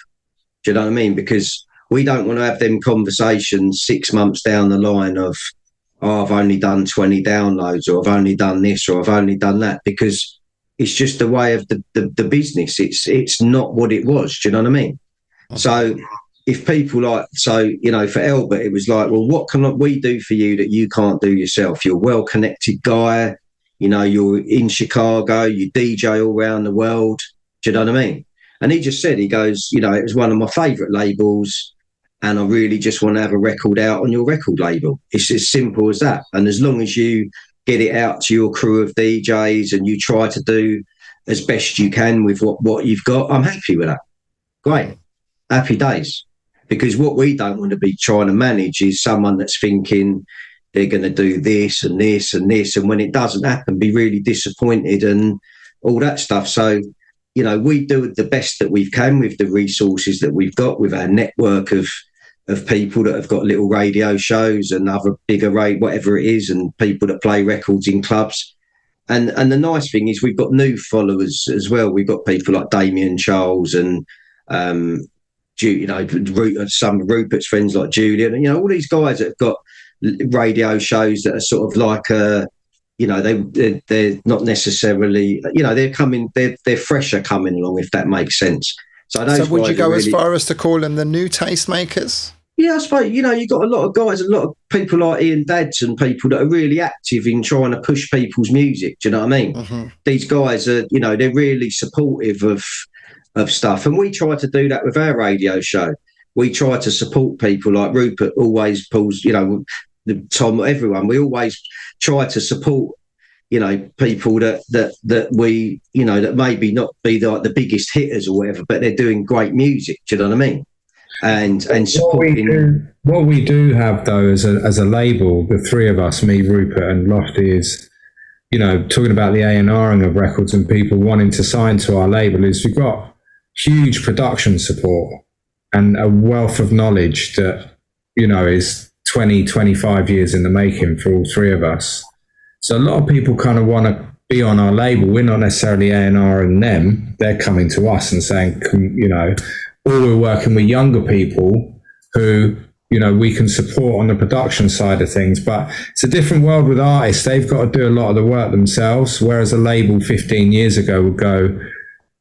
[SPEAKER 3] Do you know what I mean? Because we don't want to have them conversations 6 months down the line of, oh, I've only done 20 downloads, or I've only done this, or I've only done that, because it's just the way of the business. It's not what it was. Do you know what I mean? So if people you know, for Albert, it was like, well, what can we do for you that you can't do yourself? You're a well-connected guy. You know, you're in Chicago, you DJ all around the world. Do you know what I mean? And he just said, he goes, you know, it was one of my favourite labels, and I really just want to have a record out on your record label. It's as simple as that. And as long as you get it out to your crew of DJs and you try to do as best you can with what you've got, I'm happy with that. Great. Happy days. Because what we don't want to be trying to manage is someone that's thinking they're going to do this and this and this, and when it doesn't happen, be really disappointed and all that stuff. So, you know, we do the best that we can with the resources that we've got, with our network of people that have got little radio shows and other bigger whatever it is, and people that play records in clubs. And the nice thing is we've got new followers as well. We've got people like Damien Charles and, you know, some of Rupert's friends like Julian, and, you know, all these guys that have got radio shows that are sort of like you know, they're not necessarily, you know, they're fresher coming along, if that makes sense. So
[SPEAKER 2] would you go as far as to call them the new tastemakers?
[SPEAKER 3] Yeah, I suppose, you know, you've got a lot of guys, a lot of people like Ian Dadds and people that are really active in trying to push people's music. Do you know what I mean? Mm-hmm. These guys are, you know, they're really supportive of stuff. And we try to do that with our radio show. We try to support people like Rupert always pulls, you know, Tom, everyone. We always try to support, you know, people that we, you know, that maybe not be like the biggest hitters or whatever, but they're doing great music. Do you know what I mean? And supporting.
[SPEAKER 4] What we do have though, as a label, the three of us, me, Rupert, and Lofty, is, you know, talking about the A&Ring of records and people wanting to sign to our label, is we've got huge production support and a wealth of knowledge that, you know, is 20, 25 years in the making for all three of us. So a lot of people kind of want to be on our label. We're not necessarily A&R and them. They're coming to us and saying, you know, or we're working with younger people who, you know, we can support on the production side of things. But it's a different world with artists. They've got to do a lot of the work themselves, whereas a label 15 years ago would go,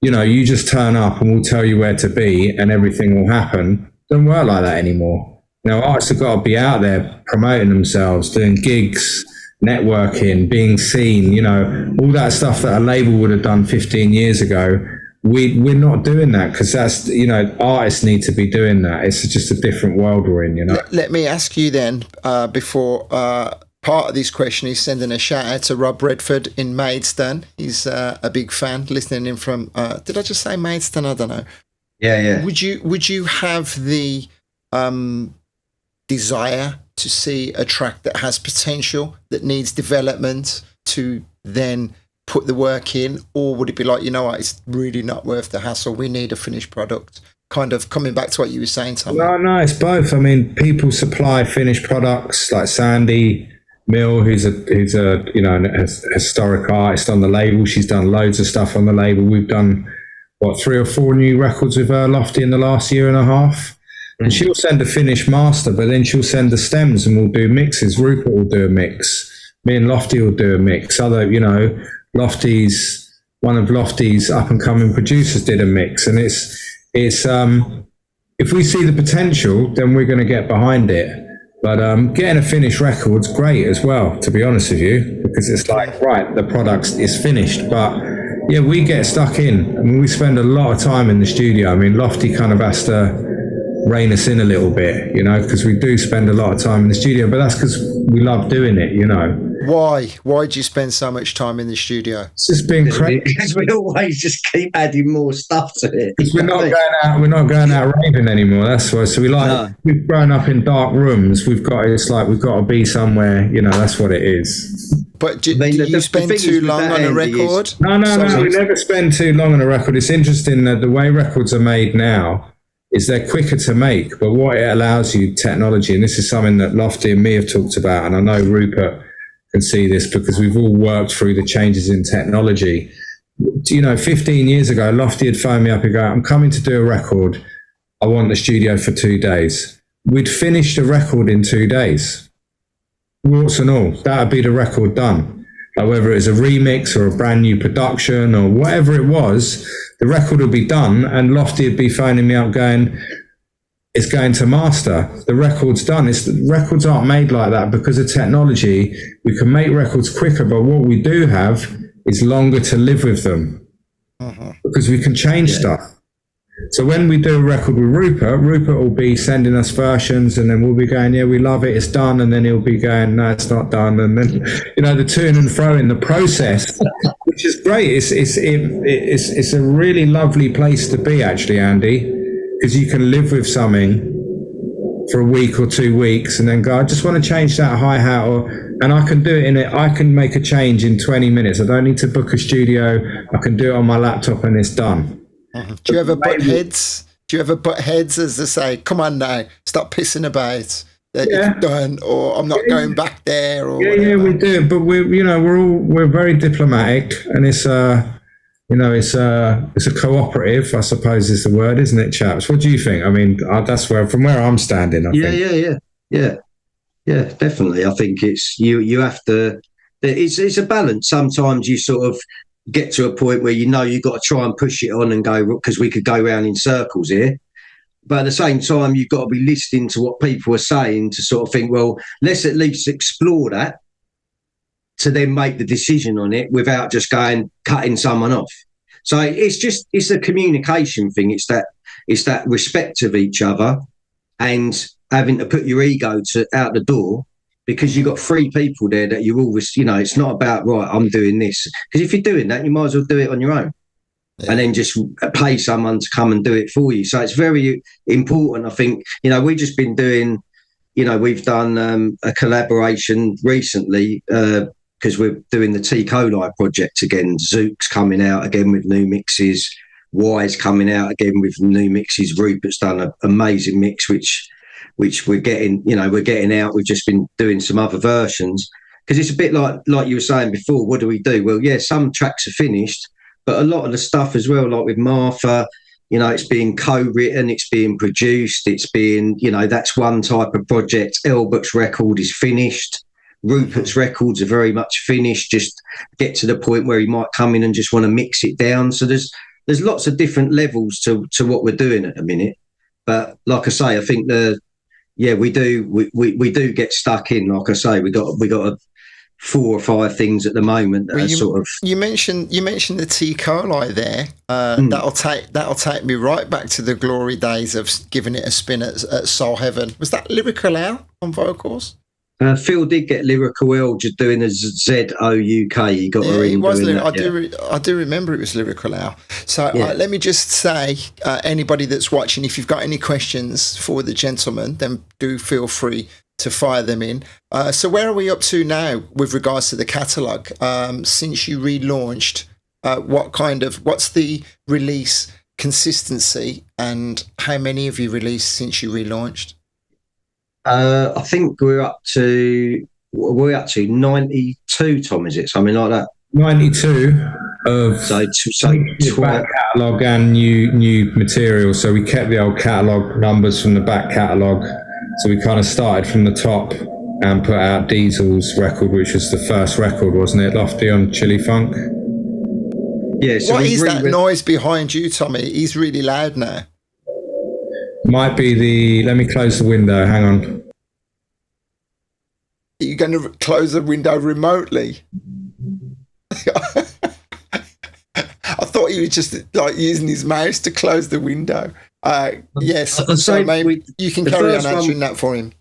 [SPEAKER 4] you know, you just turn up and we'll tell you where to be and everything will happen. Doesn't work like that anymore. You know, artists have got to be out there promoting themselves, doing gigs, networking, being seen, you know, all that stuff that a label would have done 15 years ago. We're not doing that, because that's, you know, artists need to be doing that. It's just a different world we're in, you know.
[SPEAKER 2] Let me ask you then, before part of this question is sending a shout out to Rob Redford in Maidstone. He's a big fan, listening in from, did I just say Maidstone? I don't know.
[SPEAKER 3] Yeah.
[SPEAKER 2] Would you have the desire to see a track that has potential, that needs development, to then put the work in? Or would it be like, you know what, it's really not worth the hassle, we need a finished product? Kind of coming back to what you were saying, Tom.
[SPEAKER 4] No, it's both. I mean, people supply finished products, like Sandy Mill, who's a you know, a historic artist on the label. She's done loads of stuff on the label. We've done 3 or 4 new records with her, Lofty, in the last year and a half. And she'll send a finished master, but then she'll send the stems and we'll do mixes. Rupert will do a mix. Me and Lofty will do a mix. Other, you know, one of Lofty's up and coming producers did a mix. And it's if we see the potential, then we're going to get behind it. But getting a finished record's great as well, to be honest with you, because it's like, right, the product is finished. But yeah, we get stuck in. I mean, we spend a lot of time in the studio. I mean, Lofty kind of has to rein us in a little bit, you know, because we do spend a lot of time in the studio, but that's because we love doing it, you know.
[SPEAKER 2] Why do you spend so much time in the studio?
[SPEAKER 4] It's just been crazy
[SPEAKER 3] because we always just keep adding more stuff to it.
[SPEAKER 4] We're not going out raving anymore. That's why. So we've grown up in dark rooms. We've got to be somewhere, you know. That's what it is.
[SPEAKER 2] But do you spend too long on a record?
[SPEAKER 4] No. We never spend too long on a record. It's interesting that the way records are made now is they're quicker to make, but what it allows you, technology, and this is something that Lofty and me have talked about, and I know Rupert can see this because we've all worked through the changes in technology. You know, 15 years ago, Lofty had phoned me up and go, I'm coming to do a record. I want the studio for 2 days. We'd finish the record in 2 days. Warts and all, that would be the record done. Like whether it was a remix or a brand new production or whatever it was, the record would be done, and Lofty would be phoning me up going, it's going to master. The record's done. Records aren't made like that because of technology. We can make records quicker, but what we do have is longer to live with them because we can change stuff. So when we do a record with Rupert will be sending us versions, and then we'll be going, yeah, we love it, it's done, and then he'll be going, no, it's not done, and then, you know, the to and fro in the process, which is great. It's a really lovely place to be, actually, Andy, because you can live with something for a week or 2 weeks and then go, I just want to change that hi-hat, and I can do it I can make a change in 20 minutes. I don't need to book a studio. I can do it on my laptop and it's done.
[SPEAKER 2] Do you ever butt heads? As they say, come on now, stop pissing about that it's done, or I'm not going back there, or whatever.
[SPEAKER 4] Yeah, we do, but we're very diplomatic, and it's it's a cooperative, I suppose is the word, isn't it, chaps? What do you think? I mean, that's from where I'm standing. I think.
[SPEAKER 3] Yeah, definitely. I think it's you have to. It's a balance. Sometimes you sort of get to a point where you've got to try and push it on and go, because we could go round in circles here. But at the same time, you've got to be listening to what people are saying to sort of think, well, let's at least explore that, to then make the decision on it without just cutting someone off. So it's a communication thing. It's that respect of each other and having to put your ego out the door, because you've got 3 people there that you always, it's not about, right, I'm doing this. Because if you're doing that, you might as well do it on your own and then just pay someone to come and do it for you. So it's very important. I think, we've just been doing, we've done a collaboration recently, because we're doing the T. coli project again. Zook's coming out again with new mixes. Y's coming out again with new mixes. Rupert's done an amazing mix, which we're getting out. We've just been doing some other versions, because it's a bit like you were saying before. What do we do? Well, yeah, some tracks are finished, but a lot of the stuff as well, like with Martha, it's being co-written, it's being produced, it's being, that's one type of project. Elbert's record is finished. Rupert's records are very much finished, just get to the point where he might come in and just want to mix it down. So there's lots of different levels to what we're doing at the minute. But like I say, I think we do get stuck in. Like I say, we got 4 or 5 things at the moment that are sort of.
[SPEAKER 2] You mentioned the T. coli there. That'll take me right back to the glory days of giving it a spin at Soul Heaven. Was that Lyrical Al on vocals?
[SPEAKER 3] Phil did get Lyrical Al just doing a Z-O-U-K. He got a ring.
[SPEAKER 2] I do remember it was Lyrical Al. So let me just say, anybody that's watching, if you've got any questions for the gentleman, then do feel free to fire them in. So where are we up to now with regards to the catalogue? Since you relaunched, what's the release consistency, and how many have you released since you relaunched?
[SPEAKER 3] I think we're up to 92, Tom, is it? Something like that.
[SPEAKER 4] 92 of back catalogue and new material. So we kept the old catalogue numbers from the back catalogue. So we kind of started from the top and put out Diesel's record, which was the first record, wasn't it, Lofty, on Chillifunk?
[SPEAKER 3] Yeah. So
[SPEAKER 2] what is that noise behind you, Tommy? He's really loud now.
[SPEAKER 4] Might be let me close the window, hang on.
[SPEAKER 2] Are you going to close the window remotely? I thought he was just like using his mouse to close the window. Yes, so maybe you can carry on answering that for him.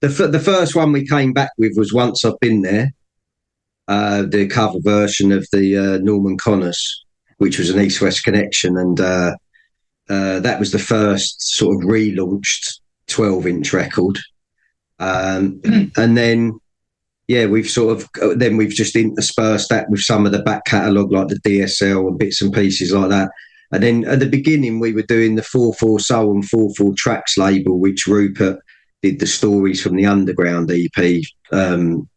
[SPEAKER 3] the first one we came back with was Once I've Been There, the cover version of the Norman Connors, which was an East-West connection, and that was the first sort of relaunched 12-inch record. And then, we've just interspersed that with some of the back catalogue, like the DSL and bits and pieces like that. And then at the beginning, we were doing the 4/4 Soul and 4/4 Tracks label, which Rupert did the Stories from the Underground EP on,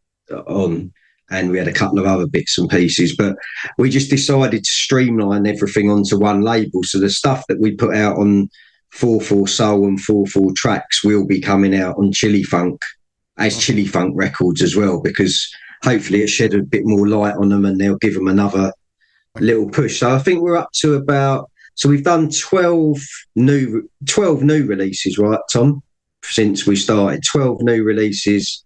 [SPEAKER 3] and we had a couple of other bits and pieces. But we just decided to streamline everything onto one label. So the stuff that we put out on 4/4 Soul and 4/4 Tracks will be coming out on Chillifunk as Chillifunk Records as well, because hopefully it shed a bit more light on them and they'll give them another little push. So I think we're up to we've done 12 new releases, right, Tom? Since we started, 12 new releases,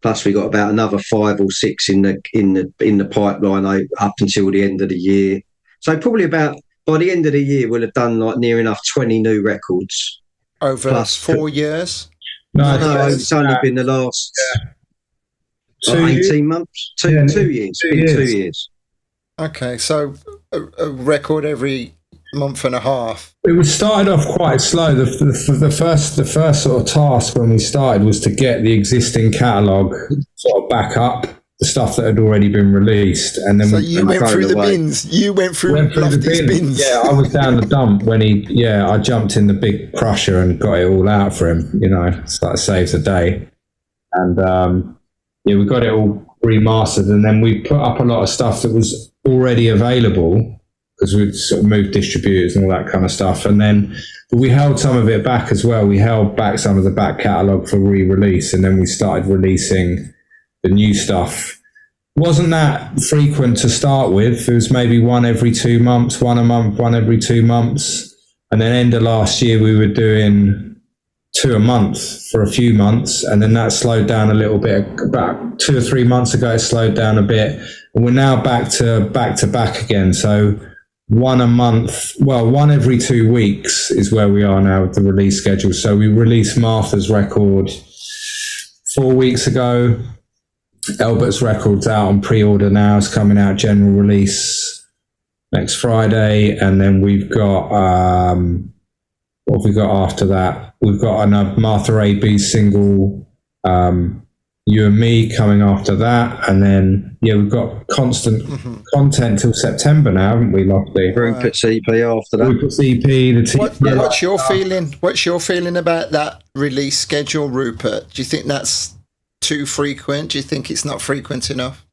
[SPEAKER 3] plus we got about another 5 or 6 in the pipeline up until the end of the year. So probably by the end of the year we'll have done like near enough 20 new records
[SPEAKER 2] over plus 4 years.
[SPEAKER 3] No, it's only been the last 18 months. 2 years. 2 years.
[SPEAKER 2] Okay, so a record every month and a half.
[SPEAKER 4] It started off quite slow. The first sort of task when we started was to get the existing catalogue sort of back up, the stuff that had already been released, and then
[SPEAKER 2] you went through the bins. You went through Lofty's bins.
[SPEAKER 4] Yeah, I was down the dump when I jumped in the big crusher and got it all out for him. So that saves a day, and we got it all remastered, and then we put up a lot of stuff that was already available, because we sort of moved distributors and all that kind of stuff. And then we held some of it back as well. We held back some of the back catalogue for re-release, and then we started releasing the new stuff. Wasn't that frequent to start with. It was maybe one every 2 months, one a month, one every 2 months. And then end of last year, we were doing 2 a month for a few months. And then that slowed down a little bit. About 2 or 3 months ago, it slowed down a bit. And we're now back to back again. So one a month, one every 2 weeks is where we are now with the release schedule. So we released Martha's record 4 weeks ago. Albert's record's out on pre-order now. It's coming out general release next Friday. And then we've got, what have we got after that? We've got another Martha A.B. single, You and Me, coming after that. And then, we've got constant content till September now, haven't we, Lofty?
[SPEAKER 3] Rupert's EP after that.
[SPEAKER 4] Rupert's EP.
[SPEAKER 2] What's your feeling? What's your feeling about that release schedule, Rupert? Do you think that's too frequent? Do you think it's not frequent enough?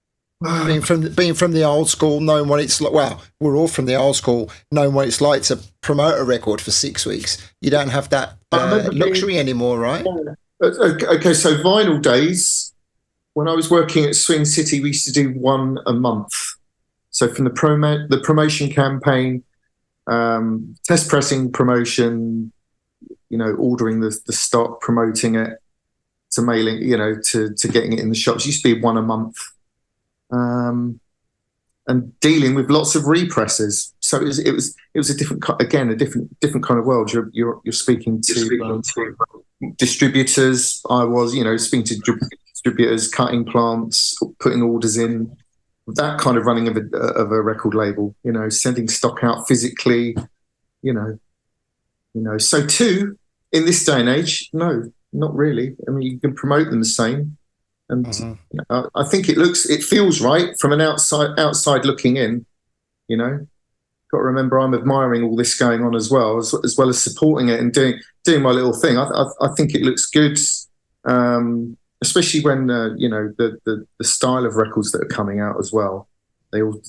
[SPEAKER 2] Being from the old school, knowing what it's like. Well, we're all from the old school, knowing what it's like to promote a record for 6 weeks. You don't have that luxury anymore, right?
[SPEAKER 1] Okay, so vinyl days, when I was working at Swing City, we used to do 1 a month. So from the promotion campaign, test pressing, promotion, ordering the stock, promoting it, to mailing, to getting it in the shops, used to be 1 a month. And dealing with lots of represses, so it was a different kind of world. You're speaking to distributors. I was speaking to distributors, cutting plants, putting orders in, that kind of running of a record label. Sending stock out physically. So too in this day and age, no, not really. I mean, you can promote them the same. And I think it feels right from an outside looking in. Got to remember, I'm admiring all this going on as well as supporting it and doing my little thing. I think it looks good, especially when the style of records that are coming out as well. They all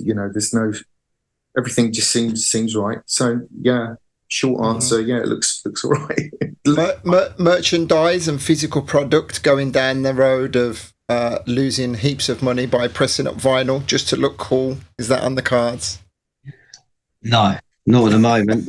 [SPEAKER 1] everything just seems right. So short answer, it looks all right.
[SPEAKER 2] Merchandise and physical product going down the road of losing heaps of money by pressing up vinyl just to look cool. Is that on the cards?
[SPEAKER 3] No, not at the moment.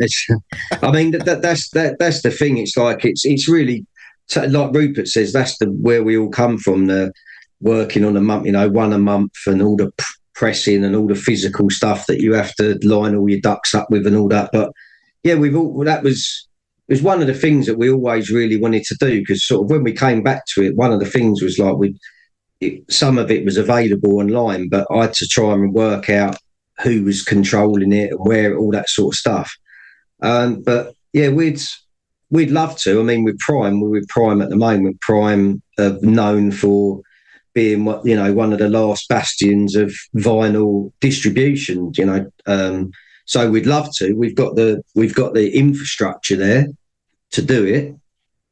[SPEAKER 3] I mean, that's the thing. It's like it's really, like Rupert says, that's where we all come from. The working on a month, 1 a month, and all the pressing and all the physical stuff that you have to line all your ducks up with and all that. But that was was one of the things that we always really wanted to do, because sort of when we came back to it, one of the things was like some of it was available online, but I had to try and work out who was controlling it and where, all that sort of stuff. But yeah, we'd love to. I mean, we're with Prime at the moment. Prime are known for being one of the last bastions of vinyl distribution. So we'd love to. We've got the infrastructure there to do it,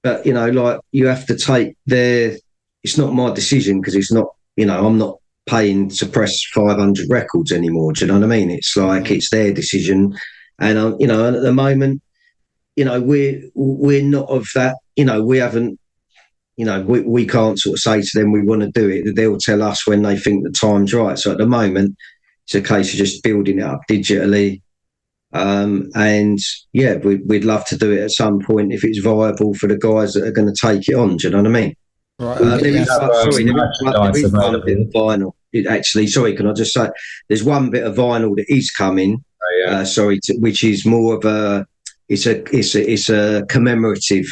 [SPEAKER 3] but like you have to take their. It's not my decision, because it's not. I'm not paying to press 500 records anymore. Do you know what I mean? It's like it's their decision, and and at the moment, we're not of that. We haven't. We can't sort of say to them we want to do it. They'll tell us when they think the time's right. So at the moment, it's a case of just building it up digitally. And yeah, we'd love to do it at some point if it's viable for the guys that are going to take it on. Do you know what I mean?
[SPEAKER 2] Right.
[SPEAKER 3] There is one bit of vinyl. Actually, sorry, can I just say there's one bit of vinyl that is coming. Which is more of a it's a commemorative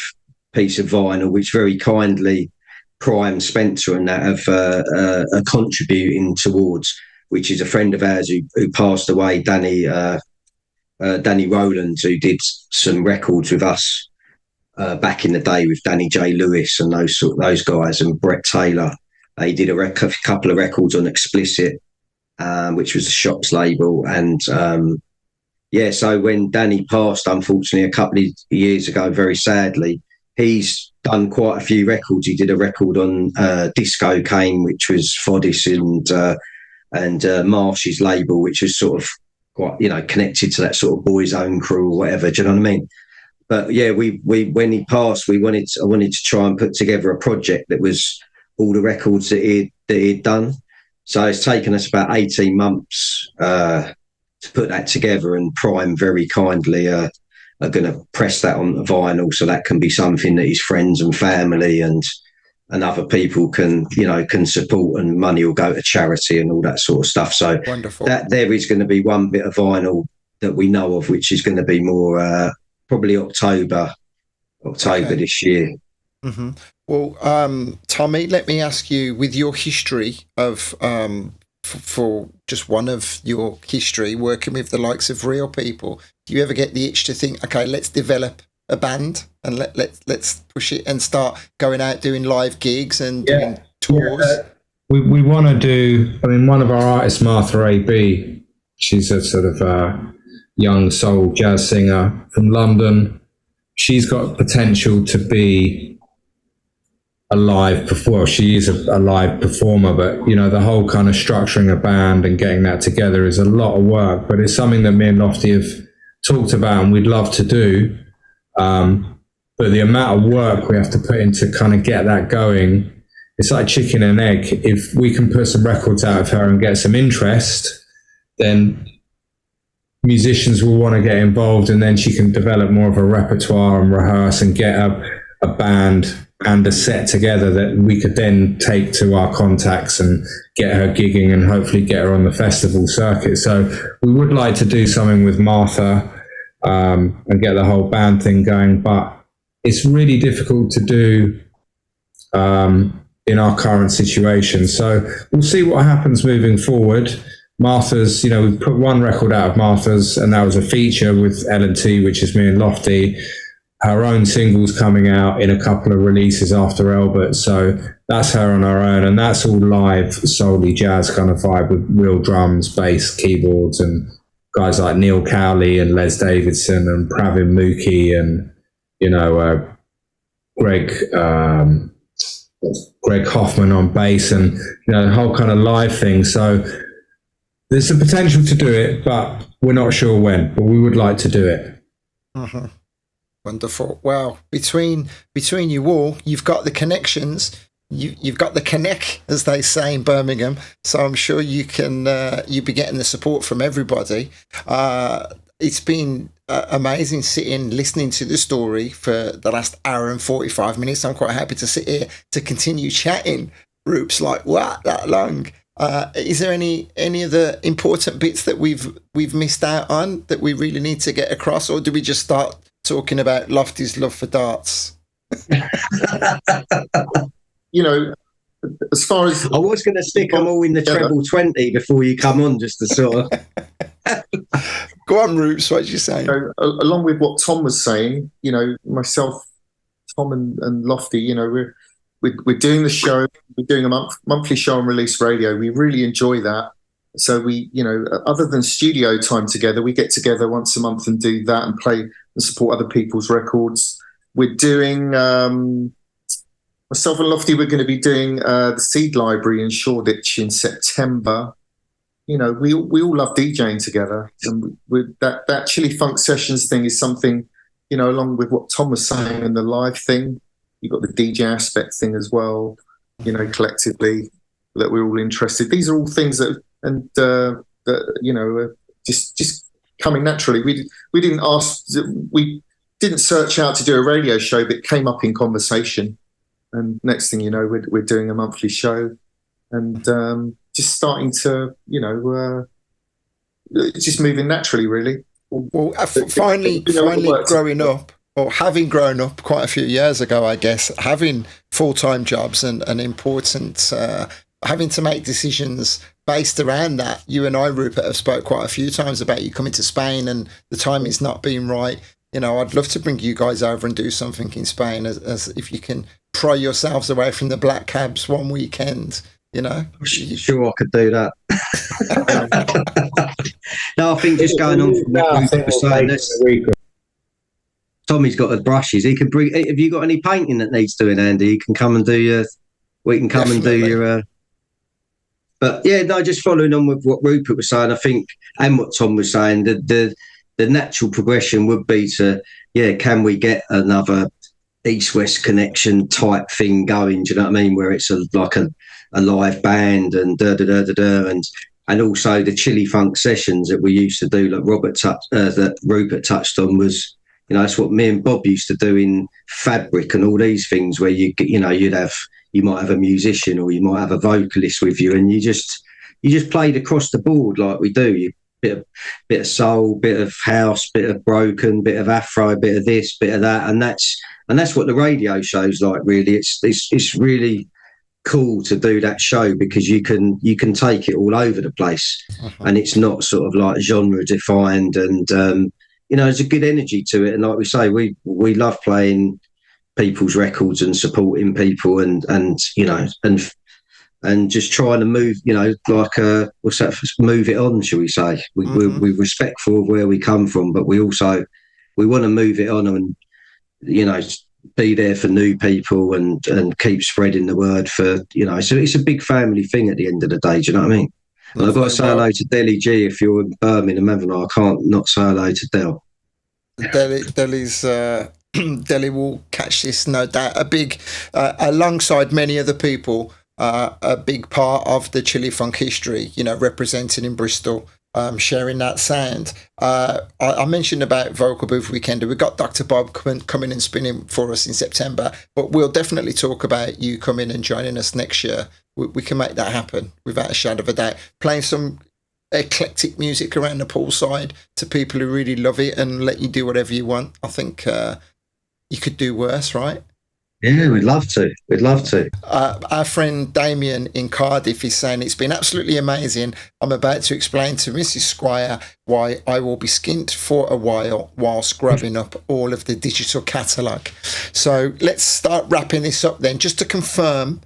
[SPEAKER 3] piece of vinyl, which very kindly Prime, Spencer and that are contributing towards, which is a friend of ours who passed away, Danny Rowland, who did some records with us back in the day with Danny J. Lewis and those guys, and Brett Taylor. They did a couple of records on Explicit, which was a Shops label. And so when Danny passed, unfortunately, a couple of years ago, very sadly, he's done quite a few records. He did a record on Disco Cane, which was Fodis and Marsh's label, which is sort of quite, connected to that sort of Boys Own crew or whatever. Do you know what I mean? But yeah, we when he passed, I wanted to try and put together a project that was all the records that he'd done. So it's taken us about 18 months to put that together, and Prime very kindly are going to press that on the vinyl, so that can be something that his friends and family and other people can support, and money will go to charity and all that sort of stuff. So
[SPEAKER 2] wonderful.
[SPEAKER 3] That there is going to be one bit of vinyl that we know of, which is going to be more probably October this year.
[SPEAKER 2] Mm-hmm. Well, Tommy, let me ask you, with your history of for just one of your history working with the likes of Real People, do you ever get the itch to think, okay, let's develop a band and let's push it and start going out doing live gigs and doing tours?
[SPEAKER 4] We want to do, one of our artists, Martha A.B., she's a sort of young soul jazz singer from London. She's got potential to be a live performer. She is a live performer, but the whole kind of structuring a band and getting that together is a lot of work, but it's something that me and Lofty have talked about and we'd love to do. But the amount of work we have to put in to kind of get that going, it's like chicken and egg. If we can put some records out of her and get some interest, then musicians will want to get involved, and then she can develop more of a repertoire and rehearse and get a band and a set together that we could then take to our contacts and get her gigging and hopefully get her on the festival circuit. So we would like to do something with Martha and get the whole band thing going, but it's really difficult to do in our current situation. So we'll see what happens moving forward. Martha's, we put one record out of Martha's, and that was a feature with L&T, which is me and Lofty. Her own singles coming out in a couple of releases after Albert, so that's her on her own, and that's all live, solely jazz kind of vibe with real drums, bass, keyboards, and guys like Neil Cowley and Les Davidson and Pravin Mookie and Greg Hoffman on bass, and the whole kind of live thing. So there's the potential to do it, but we're not sure when. But we would like to do it.
[SPEAKER 2] Uh-huh. Wonderful. Well, between you all, you've got the connections. You've got the connect, as they say in Birmingham. So I'm sure you can. You'll be getting the support from everybody. It's been amazing listening to the story for the last hour and 45 minutes. I'm quite happy to sit here to continue chatting. Rupe's like, what, that long? Is there any other important bits that we've missed out on that we really need to get across, or do we just start talking about Lofty's love for darts.
[SPEAKER 1] You know, as far as
[SPEAKER 3] I was going to stick them all in the treble 20 before you come on, just to sort of.
[SPEAKER 2] Go on, Roots. What you saying?
[SPEAKER 1] Along with what Tom was saying, you know, myself, Tom, and Lofty, you know, we're doing the show. We're doing a monthly show on Release Radio. We really enjoy that. So we, you know, other than studio time together, we get together once a month and do that and play and support other people's records. We're doing myself and Lofty. We're going to be doing the Seed Library in Shoreditch in September. You know, we all love DJing together, and that Chillifunk Sessions thing is something, you know, along with what Tom was saying and the live thing. You've got the DJ aspect thing as well. You know, collectively that we're all interested. These are all things that you know, just coming naturally. We didn't ask. We didn't search out to do a radio show, but it came up in conversation. And next thing you know, we're doing a monthly show, and just starting to, you know, just moving naturally, really.
[SPEAKER 2] Well, finally growing up, or having grown up quite a few years ago, I guess, having full-time jobs and important, having to make decisions based around that. You and I, Rupert, have spoke quite a few times about you coming to Spain and the timing's not been right. You know, I'd love to bring you guys over and do something in Spain, as if you can pry yourselves away from the black cabs one weekend. You know,
[SPEAKER 3] sure, I could do that. No, I think just going on from what Rupert was saying, Tommy's got the brushes. He can bring. Have you got any painting that needs doing, Andy? You can come and do your. We can come and do your. But yeah, no, just following on with what Rupert was saying, I think, and what Tom was saying, the natural progression would be to, can we get another East-West connection type thing going? Do you know what I mean? Where it's like a live band and and also the Chillifunk sessions that we used to do, like that Rupert touched on, was, you know, that's what me and Bob used to do in Fabric and all these things, where you might have a musician or you might have a vocalist with you, and you just played across the board like we do. Bit of soul, bit of house, bit of broken, bit of Afro, bit of this, bit of that, and that's what the radio show's like. Really, it's really cool to do that show, because you can take it all over the place, and it's not sort of like genre defined, and you know, there's a good energy to it. And like we say, we love playing people's records and supporting people, and you know, and just trying to move, you know, like move it on, shall we say? We're respectful of where we come from, but we want to move it on, and, you know, be there for new people and keep spreading the word for, you know, so it's a big family thing at the end of the day. Do you know what I mean? And I've got to say hello to Deli G. If you're in Birmingham, haven't I? I can't not say hello to Del.
[SPEAKER 2] Deli will catch this, no doubt. A big, alongside many other people, a big part of the Chillifunk history, you know, representing in Bristol, sharing that sound. I mentioned about Vocal Booth Weekend. We've got Dr. Bob coming and spinning for us in September, but we'll definitely talk about you coming and joining us next year. We can make that happen without a shadow of a doubt. Playing some eclectic music around the poolside to people who really love it and let you do whatever you want. I think you could do worse, right?
[SPEAKER 3] Yeah, we'd love to.
[SPEAKER 2] Our friend Damien in Cardiff is saying, it's been absolutely amazing. I'm about to explain to Mrs. Squire why I will be skint for a while whilst grabbing up all of the digital catalogue. So let's start wrapping this up then. Just to confirm,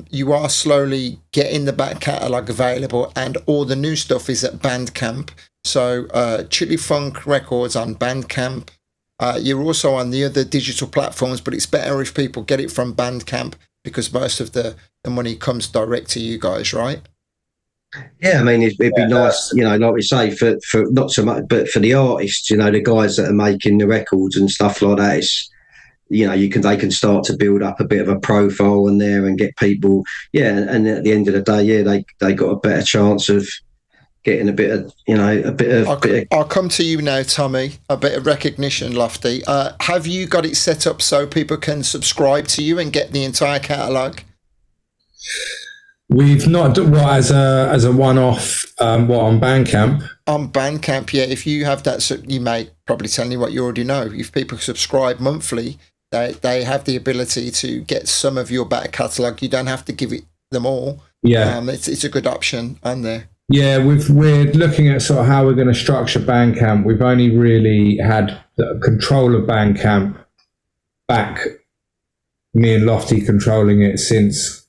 [SPEAKER 2] you are slowly getting the back catalogue available, and all the new stuff is at Bandcamp. So Chillifunk Records on Bandcamp. You're also on the other digital platforms, but it's better if people get it from Bandcamp, because most of the money comes direct to you guys, right?
[SPEAKER 3] Yeah, I mean, it'd be nice, you know, like we say, for not so much, but for the artists, you know, the guys that are making the records and stuff like that. It's, you know, they can start to build up a bit of a profile in there and get people, and at the end of the day, they got a better chance of getting a bit of, you know,
[SPEAKER 2] I'll come to you now, Tommy. A bit of recognition, Lofty. Have you got it set up so people can subscribe to you and get the entire catalogue?
[SPEAKER 4] We've not done what as a one-off. What on Bandcamp?
[SPEAKER 2] On Bandcamp, yeah. If you have that, so you may probably tell me what you already know. If people subscribe monthly, they have the ability to get some of your back catalogue. You don't have to give it them all.
[SPEAKER 4] Yeah,
[SPEAKER 2] it's a good option on there.
[SPEAKER 4] Yeah, we're looking at sort of how we're going to structure Bandcamp. We've only really had control of Bandcamp back, me and Lofty controlling it since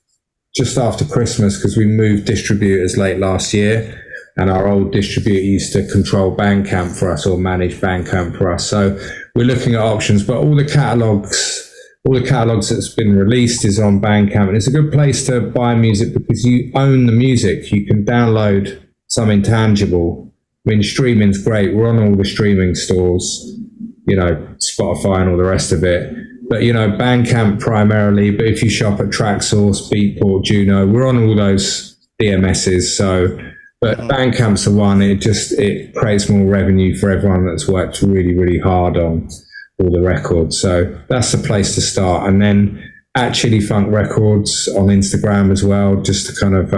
[SPEAKER 4] just after Christmas, because we moved distributors late last year, and our old distributor used to control Bandcamp for us or manage Bandcamp for us. So we're looking at options, but all the catalogs that's been released is on Bandcamp, and it's a good place to buy music because you own the music. You can download something tangible. I mean, streaming's great. We're on all the streaming stores, Spotify and all the rest of it. But, Bandcamp primarily, but if you shop at TrackSource, Beatport, Juno, we're on all those DMSs. So, but Bandcamp's the one, it creates more revenue for everyone that's worked really, really hard on all the records. So that's the place to start. And then at Chillifunk Records on Instagram as well, just to kind of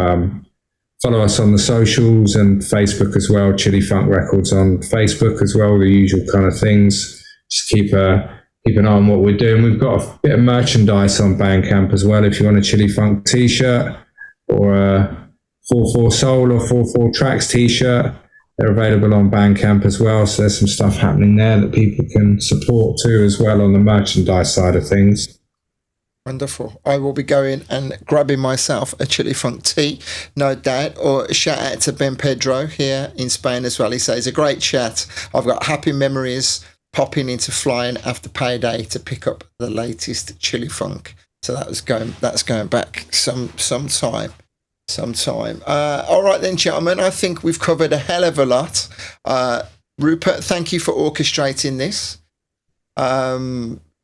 [SPEAKER 4] follow us on the socials, and Facebook as well, Chillifunk Records on Facebook as well, the usual kind of things. Just keep an eye on what we're doing. We've got a bit of merchandise on Bandcamp as well. If you want a Chillifunk t-shirt or a 44 Soul or 44 Tracks t-shirt, they're available on Bandcamp as well. So there's some stuff happening there that people can support too as well on the merchandise side of things.
[SPEAKER 2] Wonderful. I will be going and grabbing myself a Chillifunk tee, no doubt. Or a shout out to Ben Pedro here in Spain as well. He says, a great chat. I've got happy memories popping into flying after payday to pick up the latest Chillifunk. So that's going back some time. All right then, gentlemen, I think we've covered a hell of a lot. Rupert, thank you for orchestrating this.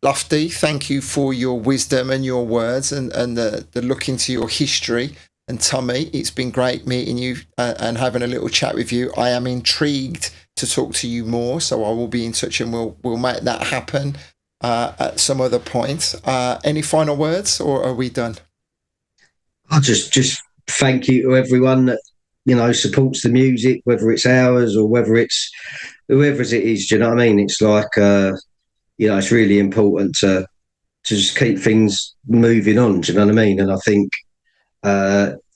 [SPEAKER 2] Lofty, thank you for your wisdom and your words and the look into your history. And Tommy, it's been great meeting you and having a little chat with you. I am intrigued to talk to you more, so I will be in touch and we'll make that happen at some other point. Any final words, or are we done?
[SPEAKER 3] I'll just thank you to everyone that supports the music, whether it's ours or whether it's whoever's it is. Do you know what I mean? It's like it's really important to just keep things moving on. Do you know what I mean? And I think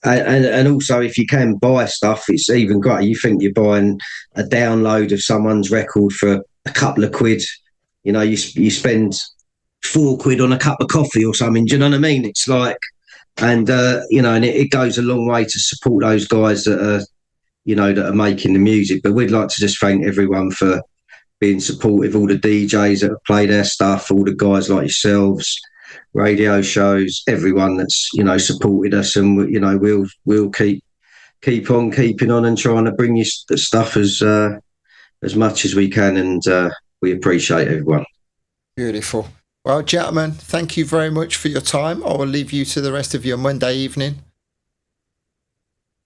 [SPEAKER 3] and also, if you can buy stuff, it's even great. You think you're buying a download of someone's record for a couple of quid. You spend £4 on a cup of coffee or something. Do you know what I mean? It's like, and and it goes a long way to support those guys that are that are making the music. But we'd like to just thank everyone for being supportive, all the DJs that have played our stuff, all the guys like yourselves, radio shows, everyone that's supported us, and we'll keep on keeping on and trying to bring you the stuff as much as we can, and we appreciate everyone.
[SPEAKER 2] Beautiful. Well, gentlemen, thank you very much for your time. I will leave you to the rest of your Monday evening.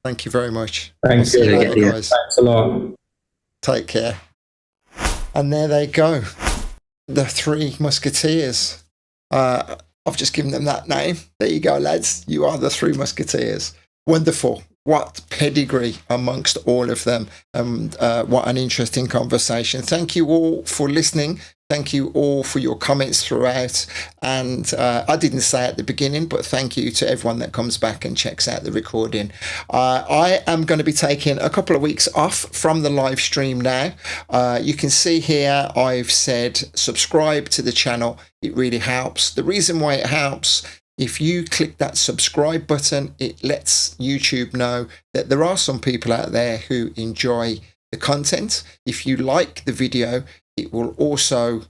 [SPEAKER 2] Thank you very much.
[SPEAKER 4] Thank you.
[SPEAKER 2] Later, guys.
[SPEAKER 4] Thanks a lot.
[SPEAKER 2] Take care. And there they go, the Three Musketeers. I've just given them that name. There you go, lads. You are the Three Musketeers. Wonderful. What pedigree amongst all of them. And what an interesting conversation. Thank you all for listening. Thank you all for your comments throughout. And I didn't say at the beginning, but thank you to everyone that comes back and checks out the recording. I am going to be taking a couple of weeks off from the live stream now. You can see here I've said subscribe to the channel. It really helps. The reason why it helps, if you click that subscribe button, it lets YouTube know that there are some people out there who enjoy the content. If you like the video, it will also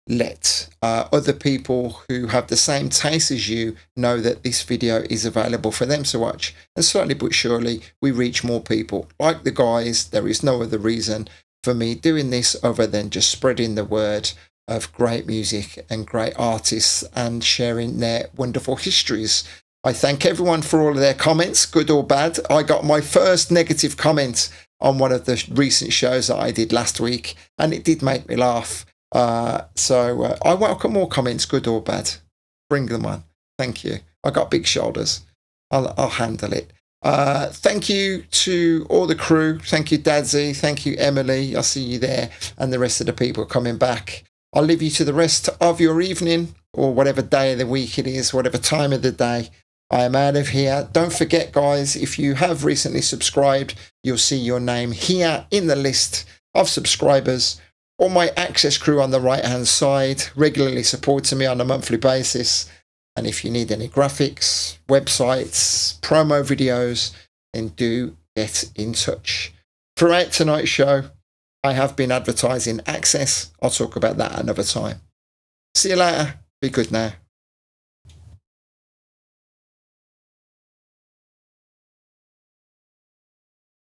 [SPEAKER 2] let other people who have the same taste as you know that this video is available for them to watch. And slowly but surely, we reach more people. Like the guys, there is no other reason for me doing this other than just spreading the word of great music and great artists and sharing their wonderful histories. I thank everyone for all of their comments, good or bad. I got my first negative comment on one of the recent shows that I did last week, and it did make me laugh. So I welcome more comments, good or bad. Bring them on. Thank you. I got big shoulders. I'll handle it. Thank you to all the crew. Thank you, Dadzy. Thank you, Emily. I see you there, and the rest of the people coming back. I'll leave you to the rest of your evening, or whatever day of the week it is, whatever time of the day. I am out of here. Don't forget, guys, if you have recently subscribed, you'll see your name here in the list of subscribers. All my Access crew on the right-hand side regularly supporting me on a monthly basis. And if you need any graphics, websites, promo videos, then do get in touch. Throughout tonight's show, I have been advertising Access. I'll talk about that another time. See you later. Be good now.